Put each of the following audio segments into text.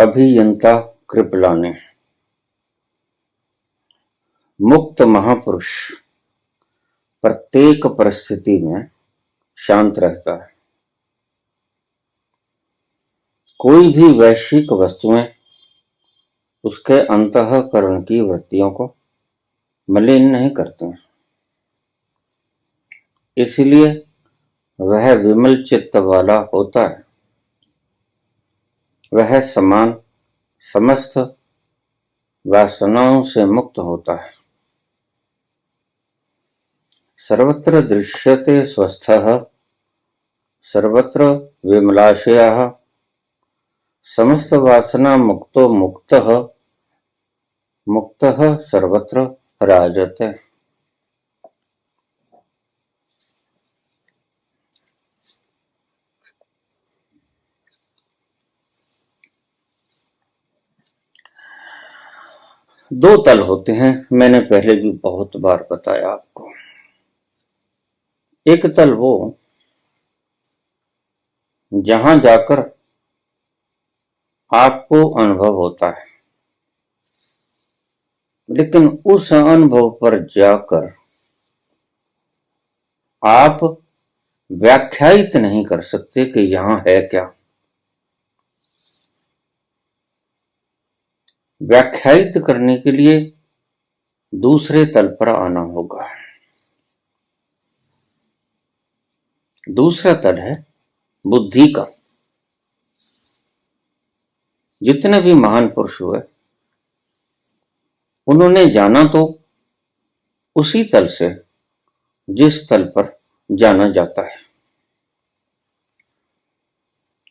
अभियंता कृपलानी। मुक्त महापुरुष प्रत्येक परिस्थिति में शांत रहता है। कोई भी वैश्विक वस्तुएं उसके अंतःकरण की वृत्तियों को मलिन नहीं करते हैं, इसलिए वह विमल चित्त वाला होता है। वह समान समस्त वासनाओं से मुक्त होता है। सर्वत्र दृश्यते स्वस्थः सर्वत्र विमलाशयः समस्त वासना मुक्तो मुक्तः मुक्तः सर्वत्र राजते। दो तल होते हैं, मैंने पहले भी बहुत बार बताया आपको। एक तल वो जहां जाकर आपको अनुभव होता है, लेकिन उस अनुभव पर जाकर आप व्याख्यायित नहीं कर सकते कि यहां है क्या। व्याख्यायित करने के लिए दूसरे तल पर आना होगा। दूसरा तल है बुद्धि का। जितने भी महान पुरुष हुए उन्होंने जाना तो उसी तल से जिस तल पर जाना जाता है,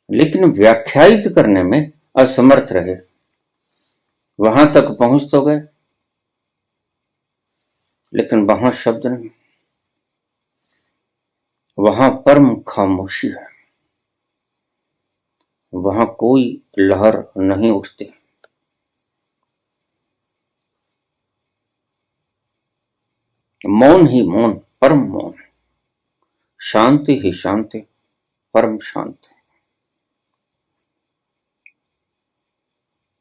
लेकिन व्याख्यायित करने में असमर्थ रहे। वहां तक पहुंच तो गए, लेकिन वहां शब्द नहीं, वहां परम खामोशी है, वहां कोई लहर नहीं उठती। मौन ही मौन, परम मौन, शांति ही शांति, परम शांति।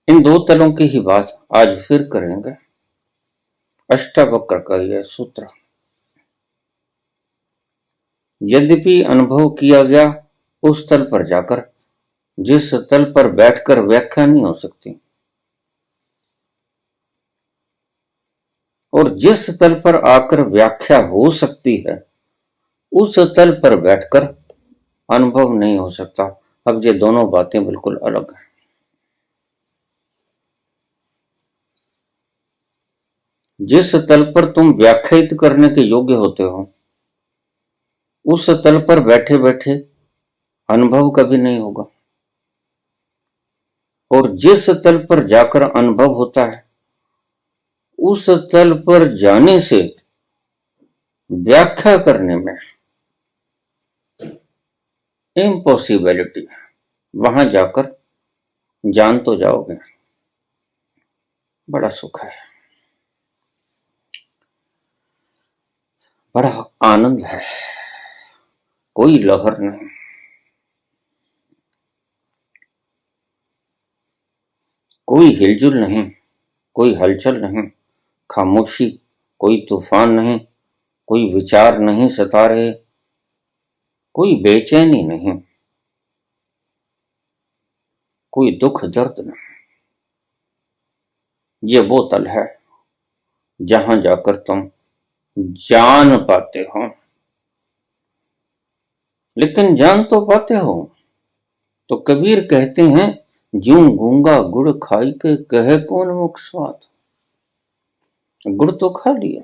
इन दो तलों की ही बात आज फिर करेंगे। अष्टावक्र का यह सूत्र यद्यपि अनुभव किया गया उस तल पर जाकर, जिस तल पर बैठकर व्याख्या नहीं हो सकती, और जिस तल पर आकर व्याख्या हो सकती है, उस तल पर बैठकर अनुभव नहीं हो सकता। अब ये दोनों बातें बिल्कुल अलग हैं। जिस तल पर तुम व्याख्यायित करने के योग्य होते हो, उस तल पर बैठे बैठे अनुभव कभी नहीं होगा, और जिस तल पर जाकर अनुभव होता है, उस तल पर जाने से व्याख्या करने में इम्पॉसिबिलिटी। वहां जाकर जान तो जाओगे, बड़ा सुख है, बड़ा आनंद है, कोई लहर नहीं, कोई हिलजुल नहीं, कोई हलचल नहीं, खामोशी, कोई तूफान नहीं, कोई विचार नहीं सता रहे, कोई बेचैनी नहीं, कोई दुख दर्द नहीं। ये वो तल है जहां जाकर तुम जान पाते हो। लेकिन जान तो पाते हो, तो कबीर कहते हैं, ज्यों गूंगा गुड़ खाई के कहे कौन मुख स्वाद। गुड़ तो खा लिया,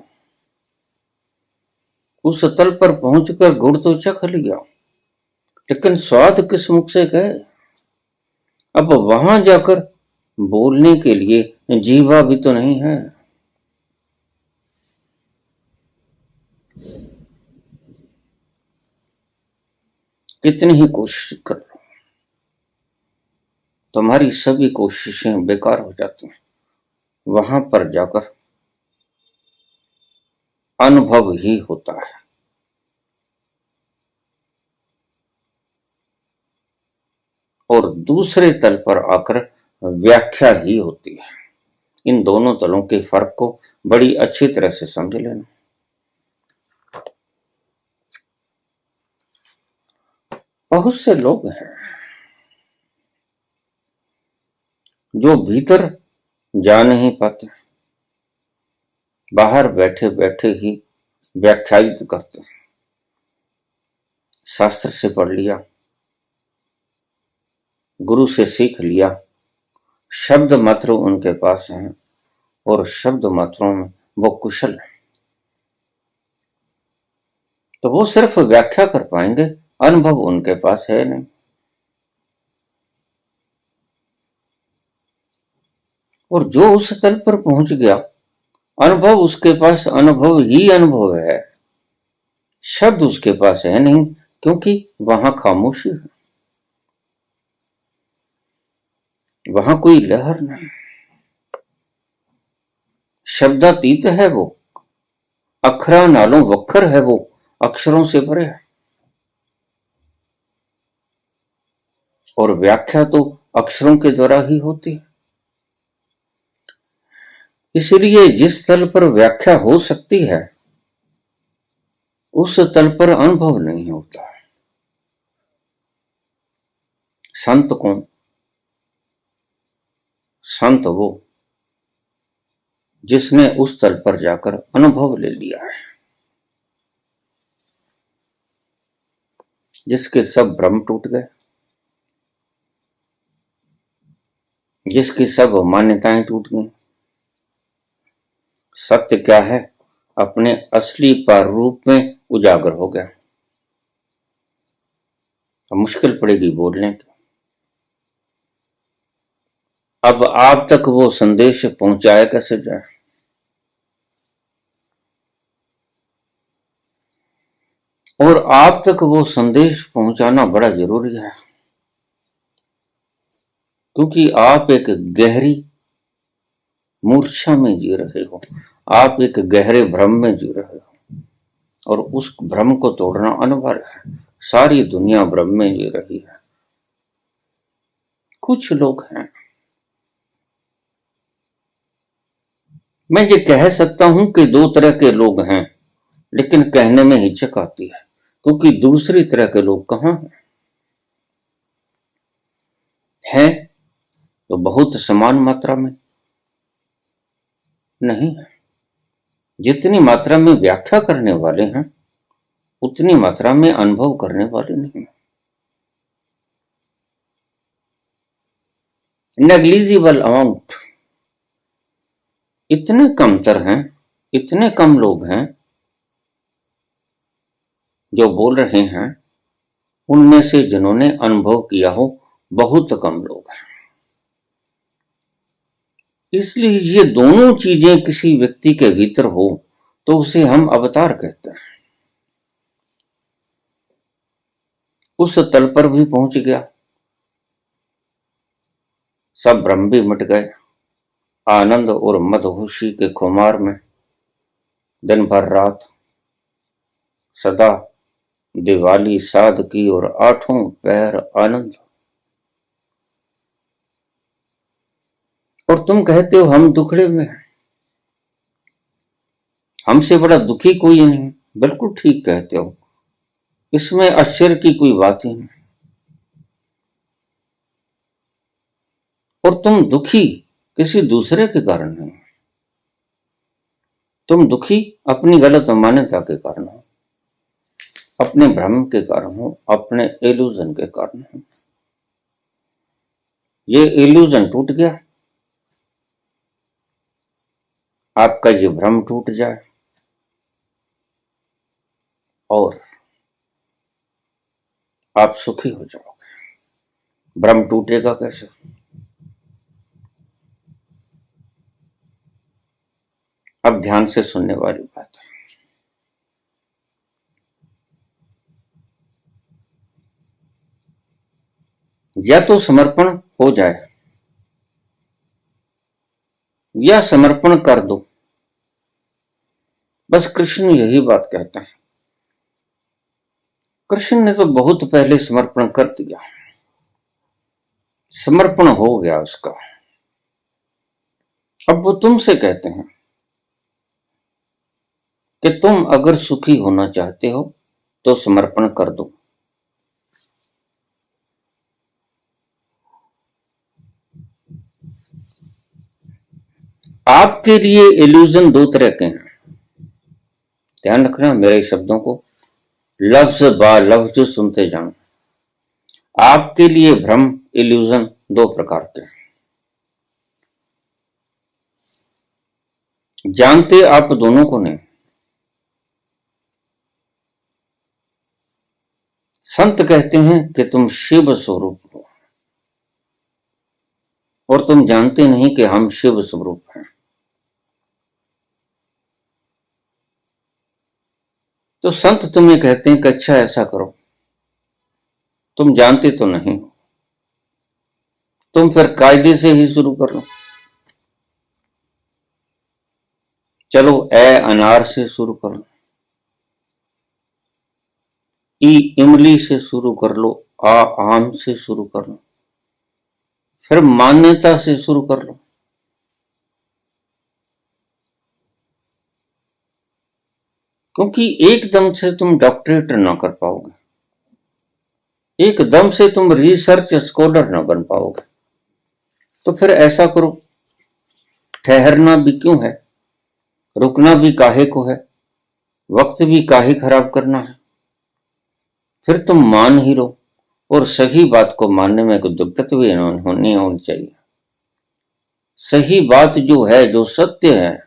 उस तल पर पहुंचकर गुड़ तो चख लिया, लेकिन स्वाद किस मुख से कहे। अब वहां जाकर बोलने के लिए जीवा भी तो नहीं है। कितनी ही कोशिश कर लो, तुम्हारी सभी कोशिशें बेकार हो जाती हैं। वहां पर जाकर अनुभव ही होता है। और दूसरे तल पर आकर व्याख्या ही होती है। इन दोनों तलों के फर्क को बड़ी अच्छी तरह से समझ लेना। बहुत से लोग हैं जो भीतर जा नहीं पाते, बाहर बैठे बैठे ही व्याख्यायित करते हैं। शास्त्र से पढ़ लिया, गुरु से सीख लिया, शब्द मात्र उनके पास हैं और शब्द मात्रों में वो कुशल है, तो वो सिर्फ व्याख्या कर पाएंगे, अनुभव उनके पास है नहीं। और जो उस तल पर पहुंच गया, अनुभव उसके पास अनुभव ही अनुभव है, शब्द उसके पास है नहीं, क्योंकि वहां खामोशी है, वहां कोई लहर नहीं, शब्दातीत है वो, अखरा नालों वक्खर है वो, अक्षरों से परे है। और व्याख्या तो अक्षरों के द्वारा ही होती है। इसलिए जिस तल पर व्याख्या हो सकती है, उस तल पर अनुभव नहीं होता। संत कौन? संत वो जिसने उस तल पर जाकर अनुभव ले लिया है, जिसके सब भ्रम टूट गए, जिसकी सब मान्यताएं टूट गई। सत्य क्या है अपने असली प्रारूप में उजागर हो गया। अब मुश्किल पड़ेगी बोलने की। अब आप तक वो संदेश पहुंचाया कैसे जाए? और आप तक वो संदेश पहुंचाना बड़ा जरूरी है, क्योंकि आप एक गहरी मूर्छा में जी रहे हो, आप एक गहरे भ्रम में जी रहे हो, और उस भ्रम को तोड़ना अनिवार्य है। सारी दुनिया भ्रम में जी रही है। कुछ लोग हैं, मैं ये कह सकता हूं कि दो तरह के लोग हैं, लेकिन कहने में हिचक आती है, क्योंकि दूसरी तरह के लोग कहां हैं तो बहुत समान मात्रा में नहीं है। जितनी मात्रा में व्याख्या करने वाले हैं, उतनी मात्रा में अनुभव करने वाले नहीं। नेग्लिजिबल अमाउंट, इतने कमतर हैं, इतने कम लोग हैं जो बोल रहे हैं, उनमें से जिन्होंने अनुभव किया हो बहुत कम लोग हैं। इसलिए ये दोनों चीजें किसी व्यक्ति के भीतर हो तो उसे हम अवतार कहते हैं। उस तल पर भी पहुंच गया, सब भ्रम भी मिट गए, आनंद और मदहोशी के खुमार में दिन भर रात सदा दिवाली सादगी और आठों पहर आनंद। और तुम कहते हो हम दुखड़े में हैं, हमसे बड़ा दुखी कोई नहीं। बिल्कुल ठीक कहते हो, इसमें आश्चर्य की कोई बात ही नहीं। और तुम दुखी किसी दूसरे के कारण नहीं, तुम दुखी अपनी गलत मान्यता के कारण हो, अपने भ्रम के कारण हो, अपने इल्यूजन के कारण हो। ये इल्यूजन टूट गया, आपका ये भ्रम टूट जाए और आप सुखी हो जाओगे। भ्रम टूटेगा कैसे? अब ध्यान से सुनने वाली बात है। या तो समर्पण हो जाए या समर्पण कर दो, बस कृष्ण यही बात कहते हैं। कृष्ण ने तो बहुत पहले समर्पण कर दिया। समर्पण हो गया उसका। अब वो तुमसे कहते हैं कि तुम अगर सुखी होना चाहते हो तो समर्पण कर दो। आपके लिए इल्यूजन दो तरह के हैं, ध्यान रखना मेरे शब्दों को लफ्ज बा लफ्ज सुनते जाओ। आपके लिए भ्रम इल्यूजन दो प्रकार के हैं। जानते आप दोनों को नहीं। संत कहते हैं कि तुम शिव स्वरूप हो और तुम जानते नहीं कि हम शिव स्वरूप हैं। तो संत तुम्हें कहते हैं कि अच्छा ऐसा करो, तुम जानते तो नहीं, तुम फिर कायदे से ही शुरू कर लो। चलो ए अनार से शुरू कर लो, ई इमली से शुरू कर लो, आ आम से शुरू कर लो, फिर मान्यता से शुरू कर लो। क्योंकि एकदम से तुम डॉक्टरेट ना कर पाओगे, एकदम से तुम रिसर्च स्कॉलर ना बन पाओगे। तो फिर ऐसा करो, ठहरना भी क्यों है, रुकना भी काहे को है, वक्त भी काहे खराब करना है। फिर तुम मान ही लो, और सही बात को मानने में कोई दिक्कत भी नहीं होनी चाहिए। सही बात जो है, जो सत्य है,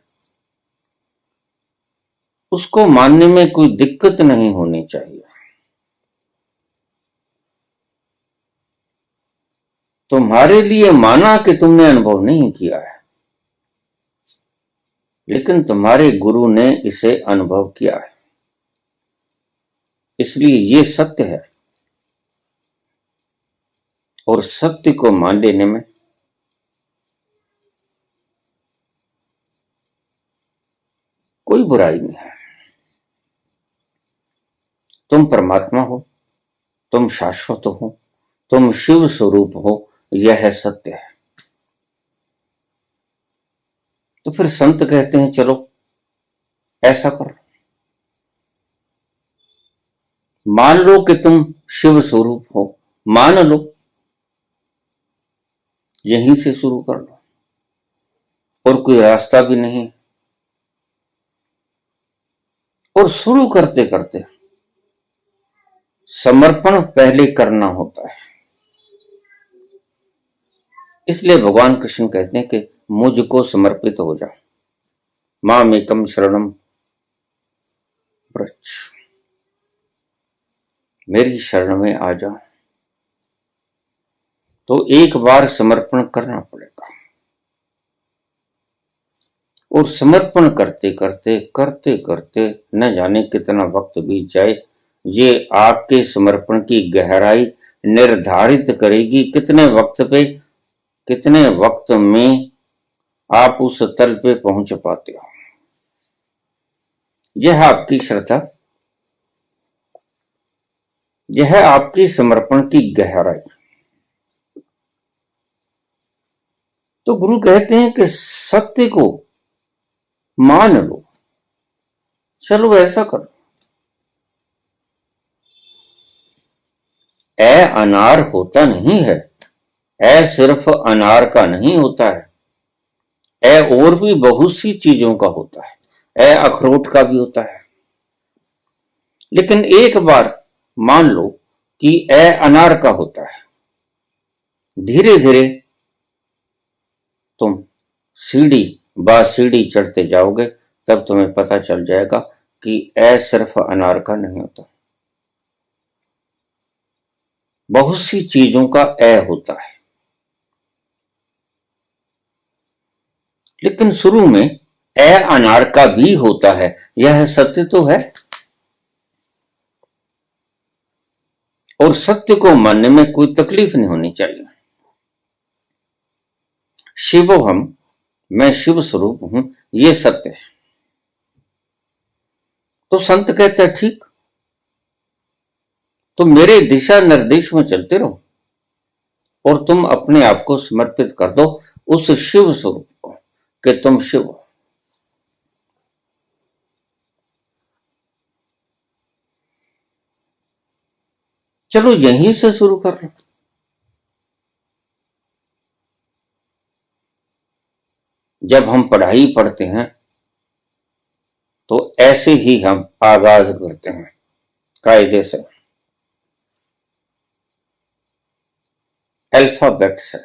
उसको मानने में कोई दिक्कत नहीं होनी चाहिए। तुम्हारे लिए माना कि तुमने अनुभव नहीं किया है, लेकिन तुम्हारे गुरु ने इसे अनुभव किया है, इसलिए ये सत्य है। और सत्य को मान लेने में कोई बुराई नहीं है। तुम परमात्मा हो, तुम शाश्वत हो, तुम शिव स्वरूप हो, यह सत्य है। तो फिर संत कहते हैं चलो ऐसा करो, मान लो कि तुम शिव स्वरूप हो, मान लो, यहीं से शुरू कर लो, और कोई रास्ता भी नहीं। और शुरू करते करते समर्पण पहले करना होता है। इसलिए भगवान कृष्ण कहते हैं कि मुझको समर्पित हो जाओ, मामेकम शरणम व्रज, मेरी शरण में आ जाओ। तो एक बार समर्पण करना पड़ेगा, और समर्पण करते करते करते करते न जाने कितना वक्त बीत जाए। ये आपके समर्पण की गहराई निर्धारित करेगी कितने वक्त पे, कितने वक्त में आप उस तल पे पहुंच पाते हो। यह आपकी श्रद्धा, यह आपकी समर्पण की गहराई। तो गुरु कहते हैं कि सत्य को मान लो, चलो ऐसा करो। ए अनार होता नहीं है, ए सिर्फ अनार का नहीं होता है, ए और भी बहुत सी चीजों का होता है, ए अखरोट का भी होता है। लेकिन एक बार मान लो कि ए अनार का होता है, धीरे धीरे तुम सीढ़ी ब सीढ़ी चढ़ते जाओगे, तब तुम्हें पता चल जाएगा कि ए सिर्फ अनार का नहीं होता, बहुत सी चीजों का ए होता है। लेकिन शुरू में ए अनार का भी होता है, यह सत्य तो है। और सत्य को मानने में कोई तकलीफ नहीं होनी चाहिए। शिव हम, मैं शिव स्वरूप हूं, ये सत्य है। तो संत कहते हैं ठीक, तो मेरे दिशा निर्देश में चलते रहो, और तुम अपने आप को समर्पित कर दो उस शिव स्वरूप को कि तुम शिव हो। चलो यहीं से शुरू कर लो। जब हम पढ़ाई पढ़ते हैं तो ऐसे ही हम आगाज करते हैं, कायदे से, अल्फाबेट से।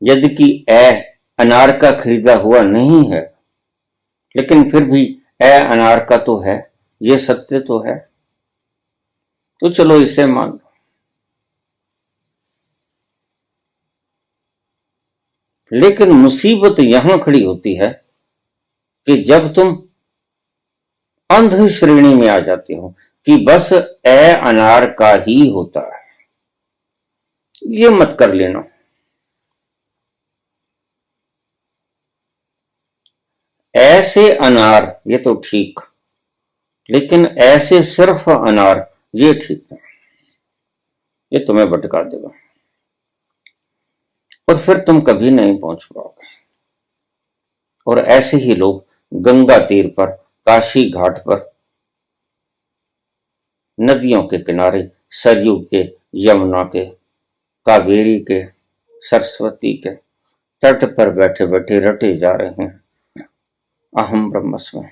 यदि कि ए अनार का खरीदा हुआ नहीं है, लेकिन फिर भी ए अनार का तो है, ये सत्य तो है, तो चलो इसे मान लो। लेकिन मुसीबत यहां खड़ी होती है कि जब तुम अंध श्रेणी में आ जाते हो कि बस ए अनार का ही होता है, ये मत कर लेना। ऐसे अनार ये तो ठीक, लेकिन ऐसे सिर्फ अनार ये ठीक नहीं, ये तुम्हें भटका देगा और फिर तुम कभी नहीं पहुंच पाओगे। और ऐसे ही लोग गंगा तीर पर, काशी घाट पर, नदियों के किनारे, सरयू के, यमुना के, कावेरी के, सरस्वती के तट पर बैठे बैठे रटे जा रहे हैं, अहम ब्रह्मस्मि,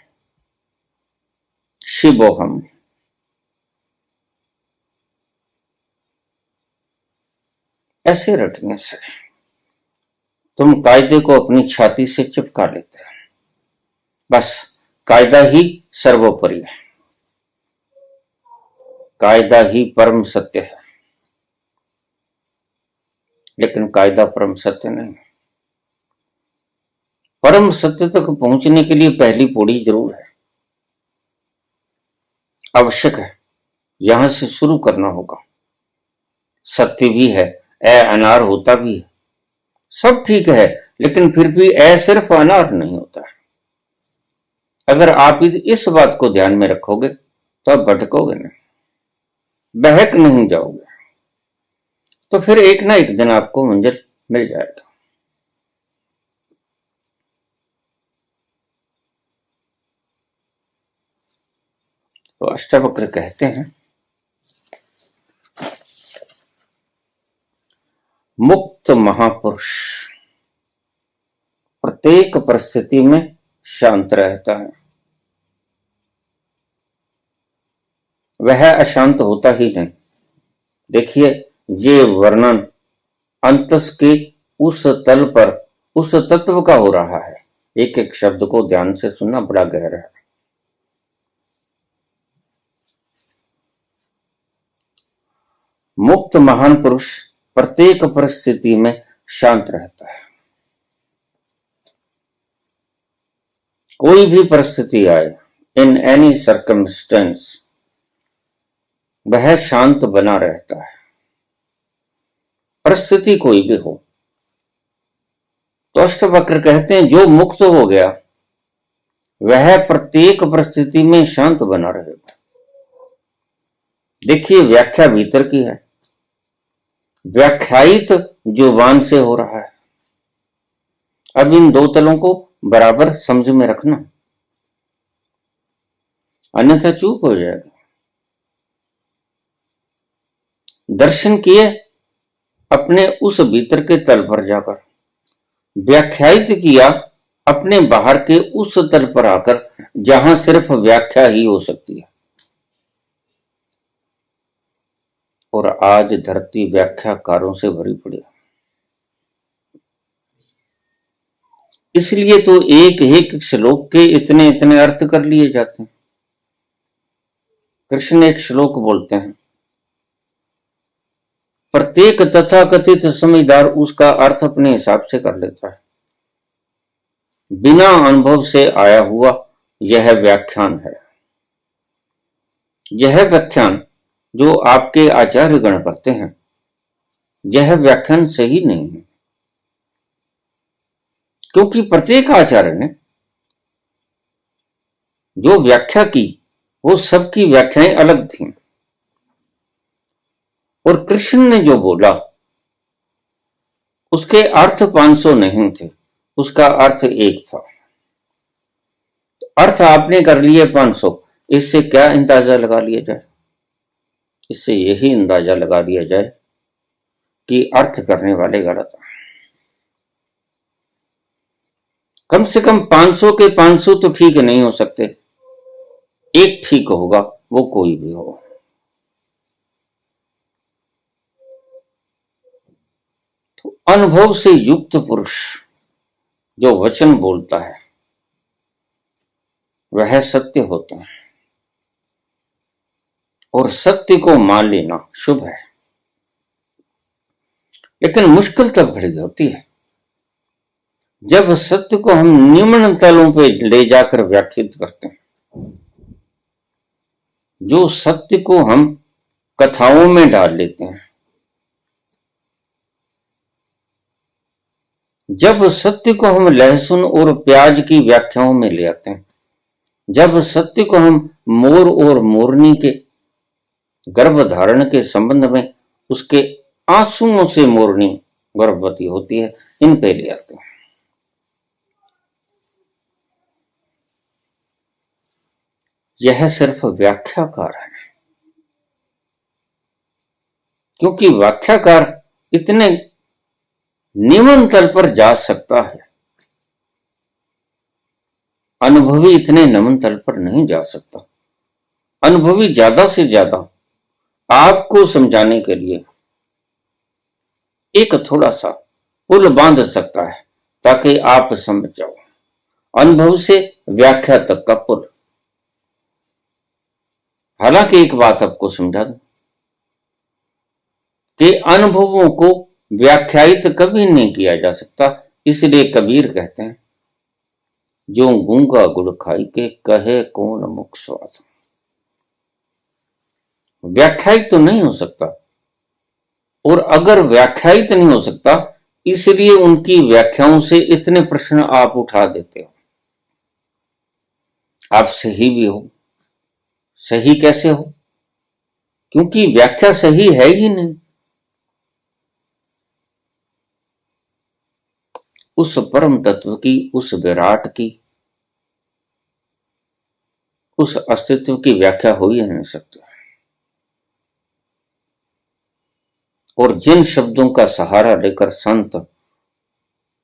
शिवोहम। ऐसे रटने से तुम कायदे को अपनी छाती से चिपका लेते हो। बस कायदा ही सर्वोपरि है, कायदा ही परम सत्य है, लेकिन कायदा परम सत्य नहीं। परम सत्य तक पहुंचने के लिए पहली पौड़ी जरूर है, आवश्यक है, यहां से शुरू करना होगा। सत्य भी है, ए अनार होता भी है, सब ठीक है, लेकिन फिर भी ए सिर्फ अनार नहीं होता है। अगर आप इस बात को ध्यान में रखोगे तो आप भटकोगे नहीं, बहक नहीं जाओगे, तो फिर एक ना एक दिन आपको मंजिल मिल जाएगा। तो अष्टावक्र कहते हैं, मुक्त महापुरुष प्रत्येक परिस्थिति में शांत रहता है, वह अशांत होता ही नहीं। देखिए, ये वर्णन अंतस के उस तल पर उस तत्व का हो रहा है। एक एक शब्द को ध्यान से सुनना बड़ा गहरा है। मुक्त महान पुरुष प्रत्येक परिस्थिति में शांत रहता है। कोई भी परिस्थिति आए, इन एनी सर्कमस्टेंस, वह शांत बना रहता है। परिस्थिति कोई भी हो। तो अष्टवक्र कहते हैं, जो मुक्त हो गया वह प्रत्येक परिस्थिति में शांत बना रहेगा। देखिए, व्याख्या भीतर की है, व्याख्यायित जुबान से हो रहा है। अब इन दो तलों को बराबर समझ में रखना, अन्यथा चूक हो जाएगा। दर्शन किए अपने उस भीतर के तल पर जाकर, व्याख्यायित किया अपने बाहर के उस तल पर आकर जहां सिर्फ व्याख्या ही हो सकती है। और आज धरती व्याख्याकारों से भरी पड़ी है। इसलिए तो एक एक श्लोक के इतने इतने अर्थ कर लिए जाते हैं। कृष्ण एक श्लोक बोलते हैं, प्रत्येक तथाकथित समझदार उसका अर्थ अपने हिसाब से कर लेता है। बिना अनुभव से आया हुआ यह व्याख्यान है। यह व्याख्यान जो आपके आचार्य गण करते हैं, यह व्याख्यान सही नहीं है, क्योंकि प्रत्येक आचार्य ने जो व्याख्या की वो सबकी व्याख्याएं अलग थीं। और कृष्ण ने जो बोला उसके अर्थ 500 नहीं थे, उसका अर्थ एक था। अर्थ आपने कर लिए 500, इससे क्या अंदाजा लगा लिया जाए? इससे यही अंदाजा लगा दिया जाए कि अर्थ करने वाले गलत हैं। कम से कम 500 के 500 तो ठीक नहीं हो सकते, एक ठीक होगा, वो कोई भी हो। तो अनुभव से युक्त पुरुष जो वचन बोलता है वह सत्य होता है, और सत्य को मान लेना शुभ है। लेकिन मुश्किल तब खड़ी होती है जब सत्य को हम निम्न तलों पे ले जाकर व्याख्यात करते हैं। जो सत्य को हम कथाओं में डाल लेते हैं, जब सत्य को हम लहसुन और प्याज की व्याख्याओं में ले आते हैं, जब सत्य को हम मोर और मोरनी के गर्भ धारण के संबंध में उसके आंसुओं से मोरनी गर्भवती होती है, इन पे ले आते हैं। यह सिर्फ व्याख्याकार है, क्योंकि व्याख्याकार इतने निम्न तल पर जा सकता है, अनुभवी इतने निम्न तल पर नहीं जा सकता। अनुभवी ज्यादा से ज्यादा आपको समझाने के लिए एक थोड़ा सा पुल बांध सकता है ताकि आप समझ जाओ। अनुभव से व्याख्या तक का पुल। हालांकि एक बात आपको समझा दूं कि अनुभवों को व्याख्यायित कभी नहीं किया जा सकता, इसलिए कबीर कहते हैं जो गूंगा गुड़ खाई के कहे कौन मुख स्वाद। व्याख्यायित तो नहीं हो सकता, और अगर व्याख्यायित नहीं हो सकता इसलिए उनकी व्याख्याओं से इतने प्रश्न आप उठा देते हो। आप सही भी हो, सही कैसे हो? क्योंकि व्याख्या सही है ही नहीं। उस परम तत्व की, उस विराट की, उस अस्तित्व की व्याख्या हो ही नहीं सकती। और जिन शब्दों का सहारा लेकर संत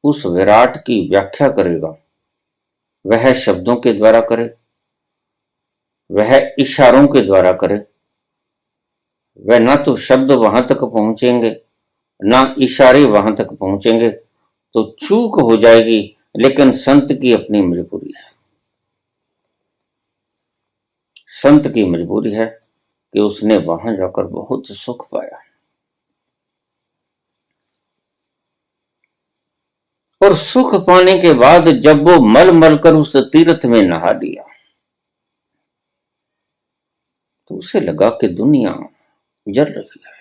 उस विराट की व्याख्या करेगा, वह शब्दों के द्वारा करे, वह इशारों के द्वारा करे। वह ना तो शब्द वहां तक पहुंचेंगे, ना इशारे वहां तक पहुंचेंगे, तो चूक हो जाएगी। लेकिन संत की अपनी मजबूरी है, संत की मजबूरी है कि उसने वहां जाकर बहुत सुख पाया। और सुख पाने के बाद जब वो मल मल कर उस तीर्थ में नहा लिया, तो उसे लगा कि दुनिया जल रही है।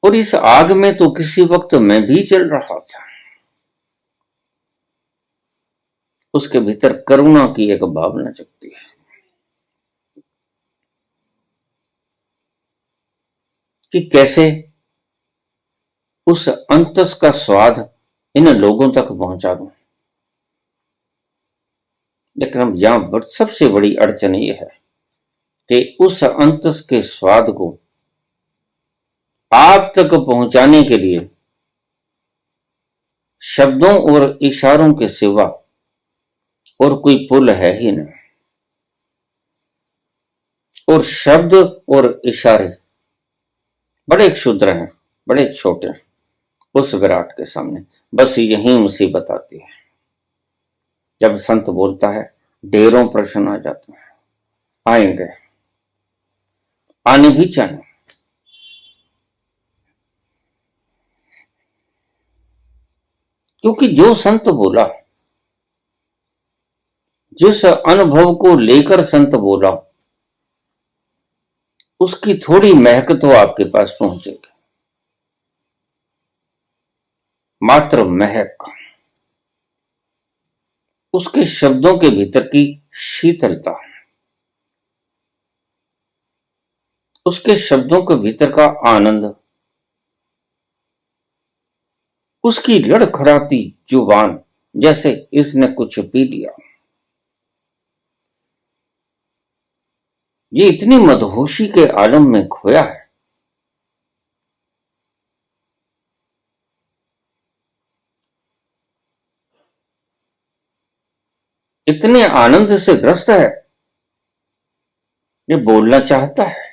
और इस आग में तो किसी वक्त मैं भी जल रहा था। उसके भीतर करुणा की एक भावना जगती है कि कैसे उस अंतस का स्वाद इन लोगों तक पहुंचा दूं। लेकिन अब यहां सबसे बड़ी अड़चन यह है कि उस अंतस के स्वाद को आप तक पहुंचाने के लिए शब्दों और इशारों के सिवा और कोई पुल है ही नहीं। और शब्द और इशारे बड़े क्षुद्र हैं, बड़े छोटे हैं उस विराट के सामने। बस यही मुसीबत आती है जब संत बोलता है, ढेरों प्रश्न आ जाते हैं, आएंगे, आने भी चाहिए। क्योंकि जो संत बोला, जिस अनुभव को लेकर संत बोला, उसकी थोड़ी महक तो आपके पास पहुंचेगी, मात्र महक। उसके शब्दों के भीतर की शीतलता, उसके शब्दों के भीतर का आनंद, उसकी लड़खड़ाती जुबान जैसे इसने कुछ पी लिया। ये इतनी मदहोशी के आलम में खोया है। इतने आनंद से ग्रस्त है, ये बोलना चाहता है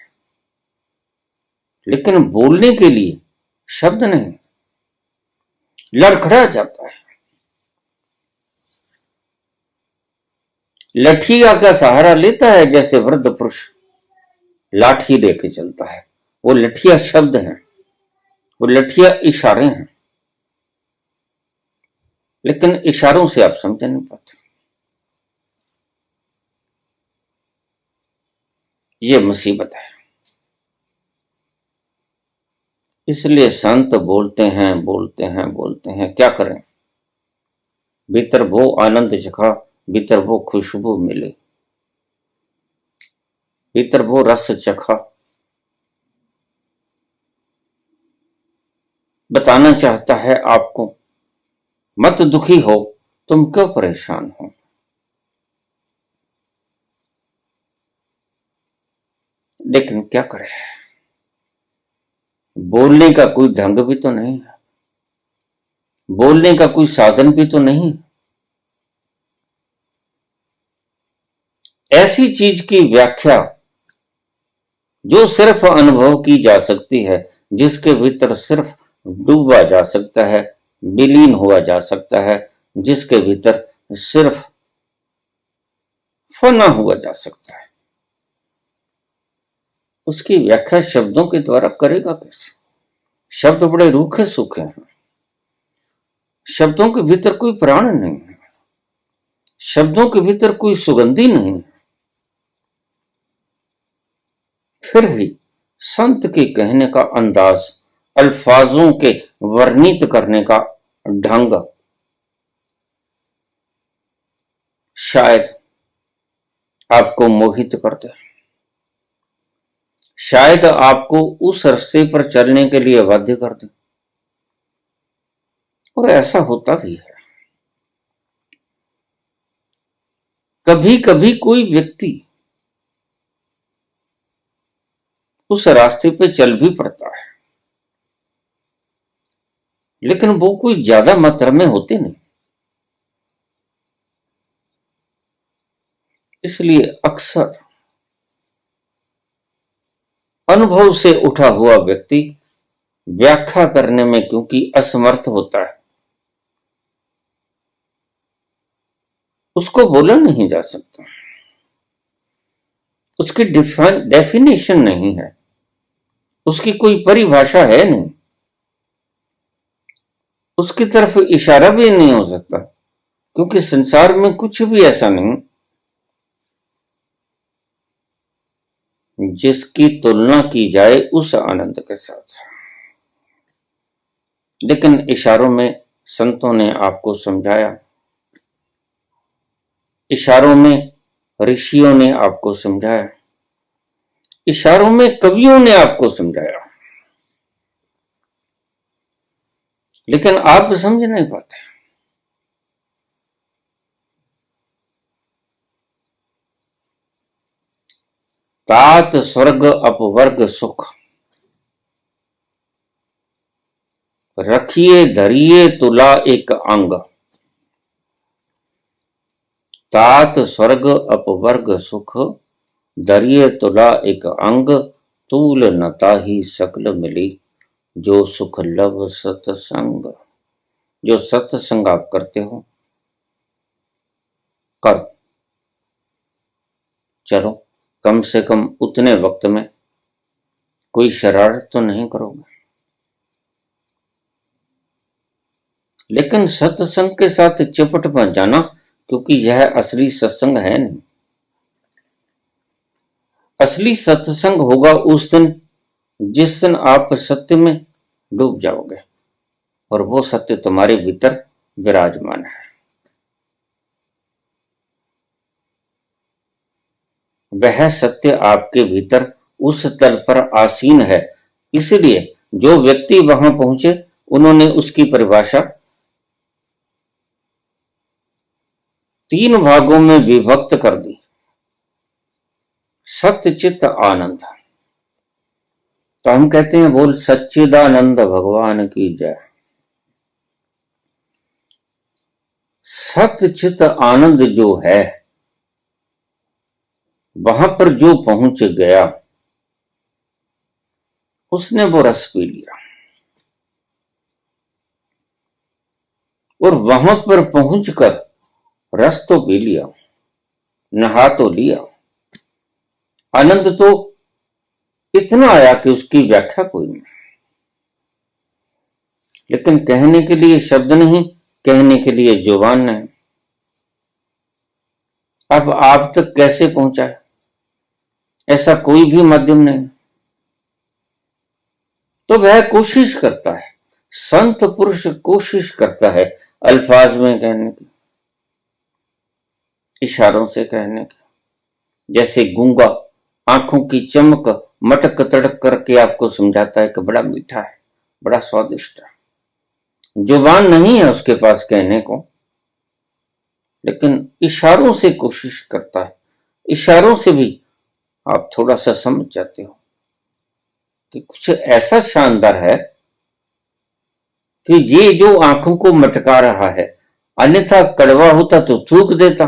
लेकिन बोलने के लिए शब्द नहीं, लड़खड़ा जाता है। लठिया का सहारा लेता है जैसे वृद्ध पुरुष लाठी लेके चलता है। वो लठिया शब्द है, वो लठिया इशारे हैं, लेकिन इशारों से आप समझ नहीं पाते। ये मुसीबत है। इसलिए संत बोलते हैं बोलते हैं बोलते हैं, क्या करें। भीतर वो आनंद चखा, भीतर वो खुशबू मिले, भीतर वो रस चखा। बताना चाहता है आपको, मत दुखी हो, तुम क्यों परेशान हो। लेकिन क्या करें, बोलने का कोई ढंग भी तो नहीं है, बोलने का कोई साधन भी तो नहीं। ऐसी चीज की व्याख्या जो सिर्फ अनुभव की जा सकती है, जिसके भीतर सिर्फ डूबा जा सकता है, विलीन हुआ जा सकता है, जिसके भीतर सिर्फ फना हुआ जा सकता है, उसकी व्याख्या शब्दों के द्वारा करेगा कैसे। शब्द बड़े रूखे सूखे हैं, शब्दों के भीतर कोई प्राण नहीं है, शब्दों के भीतर कोई सुगंधी नहीं है। फिर भी संत के कहने का अंदाज, अल्फाजों के वर्णित करने का ढंग शायद आपको मोहित कर दे, शायद आपको उस रास्ते पर चलने के लिए बाध्य कर दे। और ऐसा होता भी है। कभी कभी कोई व्यक्ति उस रास्ते पे चल भी पड़ता है, लेकिन वो कोई ज्यादा मात्रा में होते नहीं। इसलिए अक्सर अनुभव से उठा हुआ व्यक्ति व्याख्या करने में क्योंकि असमर्थ होता है, उसको बोला नहीं जा सकता, उसकी डेफिनेशन नहीं है, उसकी कोई परिभाषा है नहीं, उसकी तरफ इशारा भी नहीं हो सकता, क्योंकि संसार में कुछ भी ऐसा नहीं जिसकी तुलना की जाए उस आनंद के साथ। लेकिन इशारों में संतों ने आपको समझाया, इशारों में ऋषियों ने आपको समझाया, इशारों में कवियों ने आपको समझाया, लेकिन आप समझ नहीं पाते। तात स्वर्ग अपवर्ग सुख, रखिए धरिए तुला एक अंग। तात स्वर्ग अपवर्ग सुख, धरिए तुला एक अंग। तूल न ताहि सकल मिली, जो सुख लव सतसंग। जो सत्संग आप करते हो करो, चलो कम से कम उतने वक्त में कोई शरारत तो नहीं करोगे। लेकिन सत्संग के साथ चिपट मत जाना, क्योंकि यह असली सत्संग है नहीं। असली सत्संग होगा उस दिन जिस दिन आप सत्य में डूब जाओगे और वो सत्य तुम्हारे भीतर विराजमान है। वह सत्य आपके भीतर उस तल पर आसीन है। इसलिए जो व्यक्ति वहां पहुंचे उन्होंने उसकी परिभाषा 3 भागों में विभक्त कर दी। सत्य चित्त आनंद। तो हम कहते हैं बोल सच्चिदानंद भगवान की जय। सत्य चित्त आनंद जो है वहां पर जो पहुंच गया उसने वो रस पी लिया, और वहां पर पहुंचकर रस तो पी लिया, नहा तो लिया। आनंद तो इतना आया कि उसकी व्याख्या कोई नहीं, लेकिन कहने के लिए शब्द नहीं, कहने के लिए जुबान नहीं। अब आप तक कैसे पहुंचा है, ऐसा कोई भी माध्यम नहीं। तो वह कोशिश करता है, संत पुरुष कोशिश करता है अल्फाज में कहने की, इशारों से कहने की। जैसे गूंगा आंखों की चमक मटक तड़क करके आपको समझाता है कि बड़ा मीठा है, बड़ा स्वादिष्ट है। जुबान नहीं है उसके पास कहने को, लेकिन इशारों से कोशिश करता है। इशारों से भी आप थोड़ा सा समझ जाते हो कि कुछ ऐसा शानदार है कि ये जो आंखों को मटका रहा है, अन्यथा कड़वा होता तो थूक देता,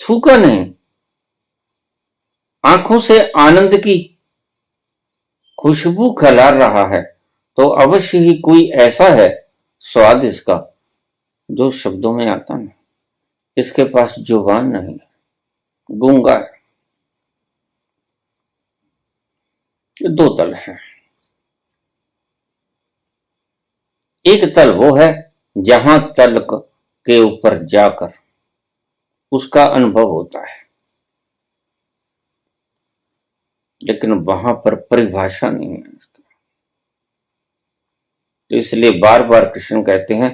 थूका नहीं। आंखों से आनंद की खुशबू खिला रहा है, तो अवश्य ही कोई ऐसा है स्वाद इसका जो शब्दों में आता नहीं। इसके पास जुबान नहीं, गूंगा है। ये 2 तल है। एक तल वो है जहां तल के ऊपर जाकर उसका अनुभव होता है, लेकिन वहां पर परिभाषा नहीं है इसकी। तो इसलिए बार बार कृष्ण कहते हैं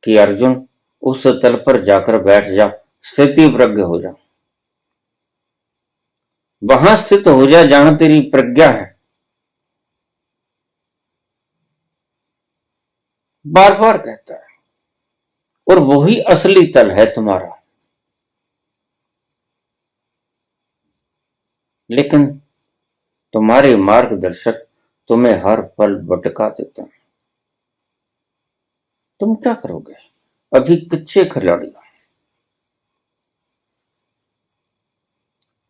कि अर्जुन उस तल पर जाकर बैठ जा, स्थिति प्रज्ञ हो जा, वहां स्थित हो जा जहां तेरी प्रज्ञा है। बार बार कहता है, और वही असली तल है तुम्हारा। लेकिन तुम्हारे मार्गदर्शक तुम्हें हर पल भटका देते हैं। तुम क्या करोगे, अभी कच्चे खिलाड़ी हो।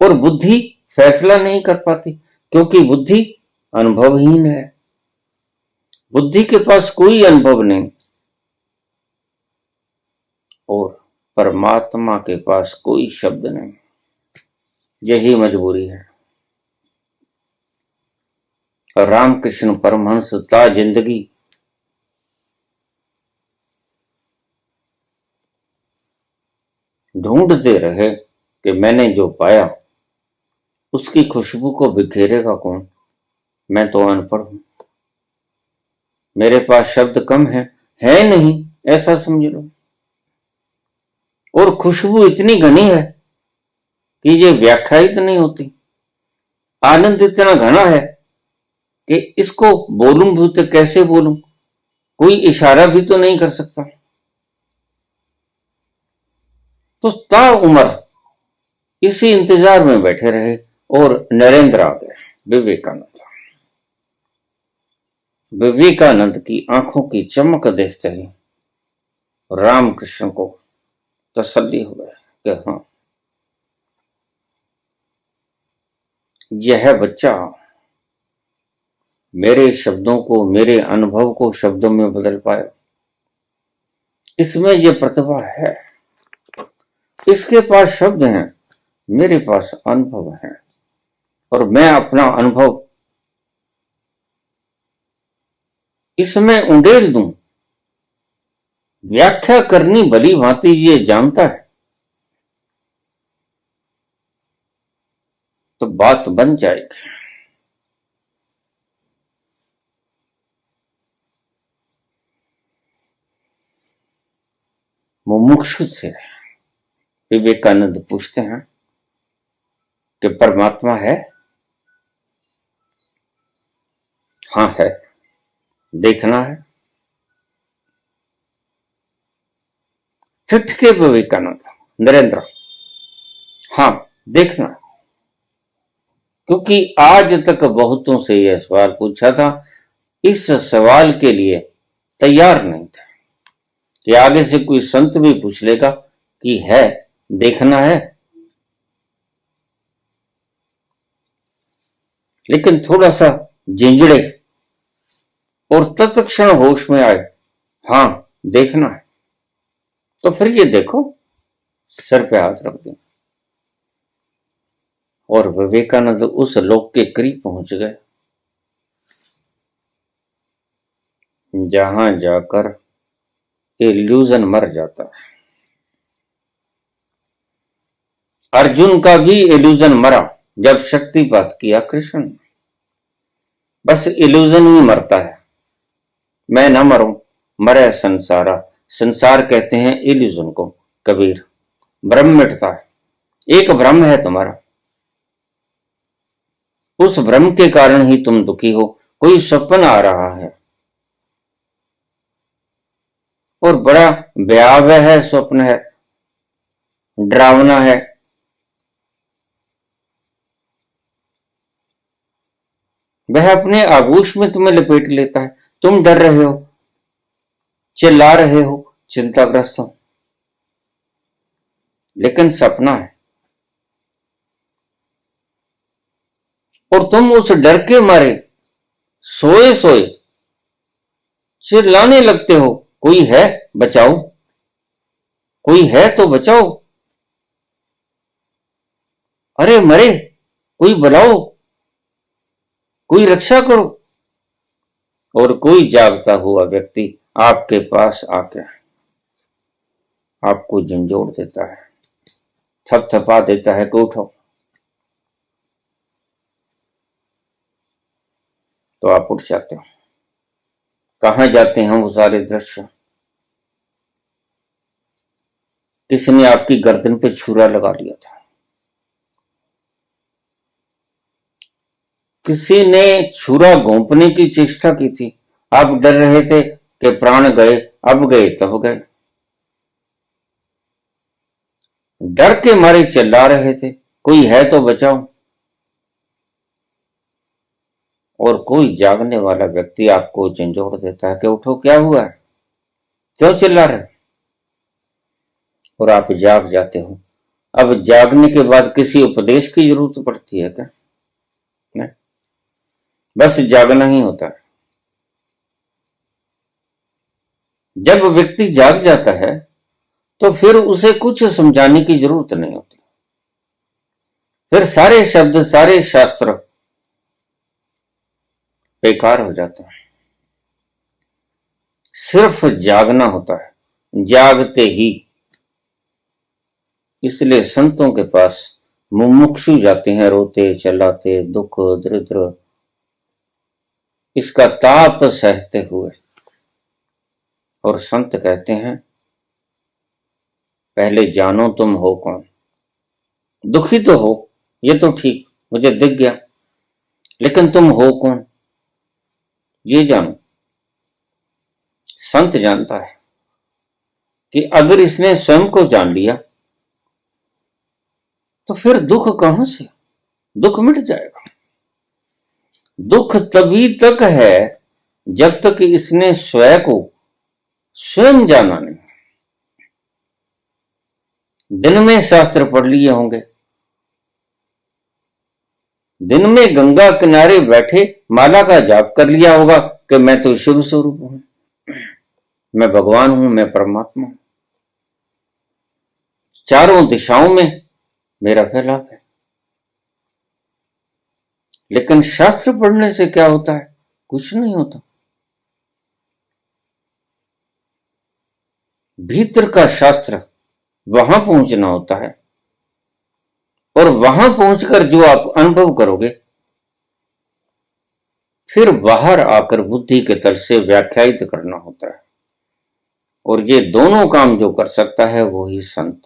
और बुद्धि फैसला नहीं कर पाती, क्योंकि बुद्धि अनुभवहीन है। बुद्धि के पास कोई अनुभव नहीं, और परमात्मा के पास कोई शब्द नहीं। यही मजबूरी है। रामकृष्ण परमहंस ता जिंदगी ढूंढते रहे कि मैंने जो पाया उसकी खुशबू को बिखेरेगा कौन। मैं तो अनपढ़ हूं, मेरे पास शब्द कम है नहीं, ऐसा समझ लो। और खुशबू इतनी घनी है कि ये व्याख्यायित नहीं होती। आनंद इतना घना है कि इसको बोलूं भी तो कैसे बोलूं, कोई इशारा भी तो नहीं कर सकता। तो ता उम्र इसी इंतजार में बैठे रहे, और नरेंद्र आ गया, विवेकानंद। विवेकानंद की आंखों की चमक देखते ही रामकृष्ण को तसल्ली हो गया कि हाँ, यह बच्चा मेरे शब्दों को, मेरे अनुभव को शब्दों में बदल पाया। इसमें यह प्रतिभा है, इसके पास शब्द हैं, मेरे पास अनुभव है, और मैं अपना अनुभव इसमें उंडेल दूं। व्याख्या करनी भली भांति ये जानता है, तो बात बन जाएगी। मुमुक्षु से विवेकानंद पूछते हैं कि परमात्मा है? हाँ है, देखना है। फिट के विवेकानंद, नरेंद्र, हाँ देखना है। क्योंकि आज तक बहुतों से यह सवाल पूछा था, इस सवाल के लिए तैयार नहीं थे कि आगे से कोई संत भी पूछ लेगा कि है, देखना है। लेकिन थोड़ा सा झिंझड़े और तत्क्षण होश में आए, हाँ देखना है। तो फिर ये देखो, सर पे हाथ रख दिया और विवेकानंद उस लोक के करीब पहुंच गए जहां जाकर इल्यूजन मर जाता है। अर्जुन का भी इल्यूजन मरा जब शक्तिपात किया कृष्ण ने। बस इल्यूजन ही मरता है, मैं ना मरूं, मरे संसारा। संसार कहते हैं इल्यूजन को। कबीर, भ्रम मिटता है। एक भ्रम है तुम्हारा, उस भ्रम के कारण ही तुम दुखी हो। कोई स्वप्न आ रहा है और बड़ा भयावह है, स्वप्न है, डरावना है। वह अपने आगोश में तुम्हें लपेट लेता है। तुम डर रहे हो, चिल्ला रहे हो, चिंताग्रस्त हो, लेकिन सपना है। और तुम उस डर के मारे सोए सोए चिल्लाने लगते हो, कोई है बचाओ, कोई है तो बचाओ, अरे मरे, कोई बुलाओ, कोई रक्षा करो। और कोई जागता हुआ व्यक्ति आपके पास आकर आपको झंझोड़ देता है, थपथपा देता है कि उठो। तो आप उठ जाते हो। कहां जाते हैं वो सारे दृश्य? किसी ने आपकी गर्दन पे छुरा लगा लिया था, किसी ने छुरा घोंपने की चेष्टा की थी। आप डर रहे थे कि प्राण गए, अब गए तब गए। डर के मारे चिल्ला रहे थे, कोई है तो बचाओ। और कोई जागने वाला व्यक्ति आपको झंझोड़ देता है कि उठो, क्या हुआ है, क्यों चिल्ला रहे? और आप जाग जाते हो। अब जागने के बाद किसी उपदेश की जरूरत पड़ती है क्या? नहीं, बस जागना ही होता है। जब व्यक्ति जाग जाता है तो फिर उसे कुछ समझाने की जरूरत नहीं होती। फिर सारे शब्द, सारे शास्त्र बेकार हो जाते हैं। सिर्फ जागना होता है, जागते ही। इसलिए संतों के पास मुमुक्षु जाते हैं, रोते चलाते, दुख दरिद्र इसका ताप सहते हुए। और संत कहते हैं, पहले जानो तुम हो कौन। दुखी तो हो, ये तो ठीक, मुझे दिख गया, लेकिन तुम हो कौन ये जानो। संत जानता है कि अगर इसने स्वयं को जान लिया तो फिर दुख कहां से, दुख मिट जाएगा। दुख तभी तक है जब तक इसने स्वयं को स्वयं जाना नहीं। दिन में शास्त्र पढ़ लिए होंगे, दिन में गंगा किनारे बैठे माला का जाप कर लिया होगा कि मैं तो शिव स्वरूप हूं, मैं भगवान हूं, मैं परमात्मा हूं, चारों दिशाओं में मेरा फैलाव है। लेकिन शास्त्र पढ़ने से क्या होता है? कुछ नहीं होता। भीतर का शास्त्र, वहां पहुंचना होता है। और वहां पहुंचकर जो आप अनुभव करोगे, फिर बाहर आकर बुद्धि के तल से व्याख्यायित करना होता है। और ये दोनों काम जो कर सकता है वो ही संत।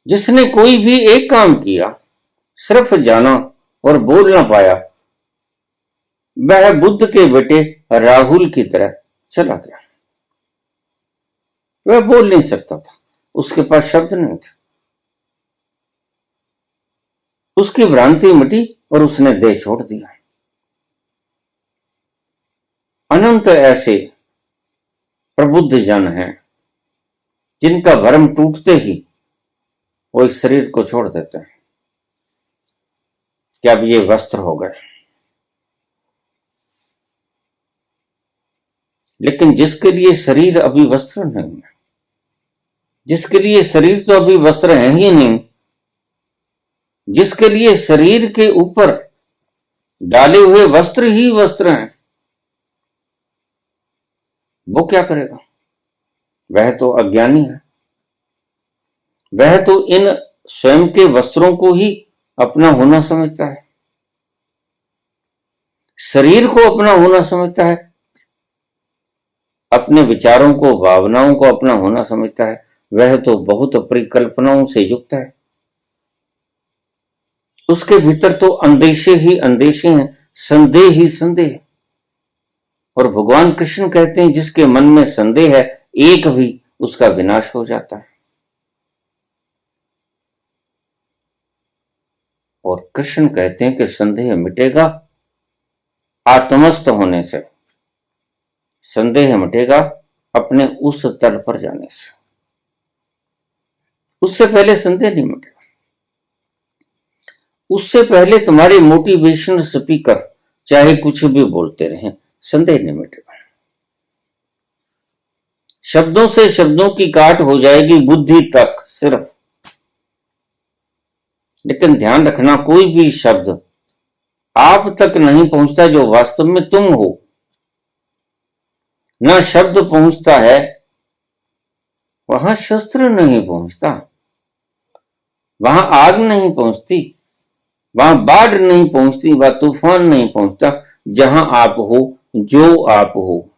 जिसने कोई भी एक काम किया, सिर्फ जाना और बोल ना पाया, वह बुद्ध के बेटे राहुल की तरह चला गया। वह बोल नहीं सकता था, उसके पास शब्द नहीं थे। उसकी भ्रांति मिटी और उसने देह छोड़ दिया। अनंत ऐसे प्रबुद्ध जन हैं जिनका भ्रम टूटते ही वो इस शरीर को छोड़ देते हैं कि अब ये वस्त्र हो गए। लेकिन जिसके लिए शरीर अभी वस्त्र नहीं है, जिसके लिए शरीर तो अभी वस्त्र है ही नहीं, जिसके लिए शरीर के ऊपर डाले हुए वस्त्र ही वस्त्र हैं, वो क्या करेगा? वह तो अज्ञानी है। वह तो इन स्वयं के वस्त्रों को ही अपना होना समझता है, शरीर को अपना होना समझता है, अपने विचारों को, भावनाओं को अपना होना समझता है। वह तो बहुत परिकल्पनाओं से युक्त है। उसके भीतर तो अंदेशे ही अंदेशे हैं, संदेह ही संदेह। और भगवान कृष्ण कहते हैं जिसके मन में संदेह है, एक भी उसका विनाश हो जाता है। और कृष्ण कहते हैं कि संदेह मिटेगा आत्मस्थ होने से, संदेह मिटेगा अपने उस तल पर जाने से। उससे पहले संदेह नहीं मिटेगा। उससे पहले तुम्हारे मोटिवेशन स्पीकर चाहे कुछ भी बोलते रहें, संदेह नहीं मिटेगा। शब्दों से शब्दों की काट हो जाएगी बुद्धि तक सिर्फ। लेकिन ध्यान रखना, कोई भी शब्द आप तक नहीं पहुंचता जो वास्तव में तुम हो। ना शब्द पहुंचता है, वहां शस्त्र नहीं पहुंचता, वहां आग नहीं पहुंचती, वहां बाढ़ नहीं पहुंचती, वहां तूफान नहीं पहुंचता, जहां आप हो, जो आप हो।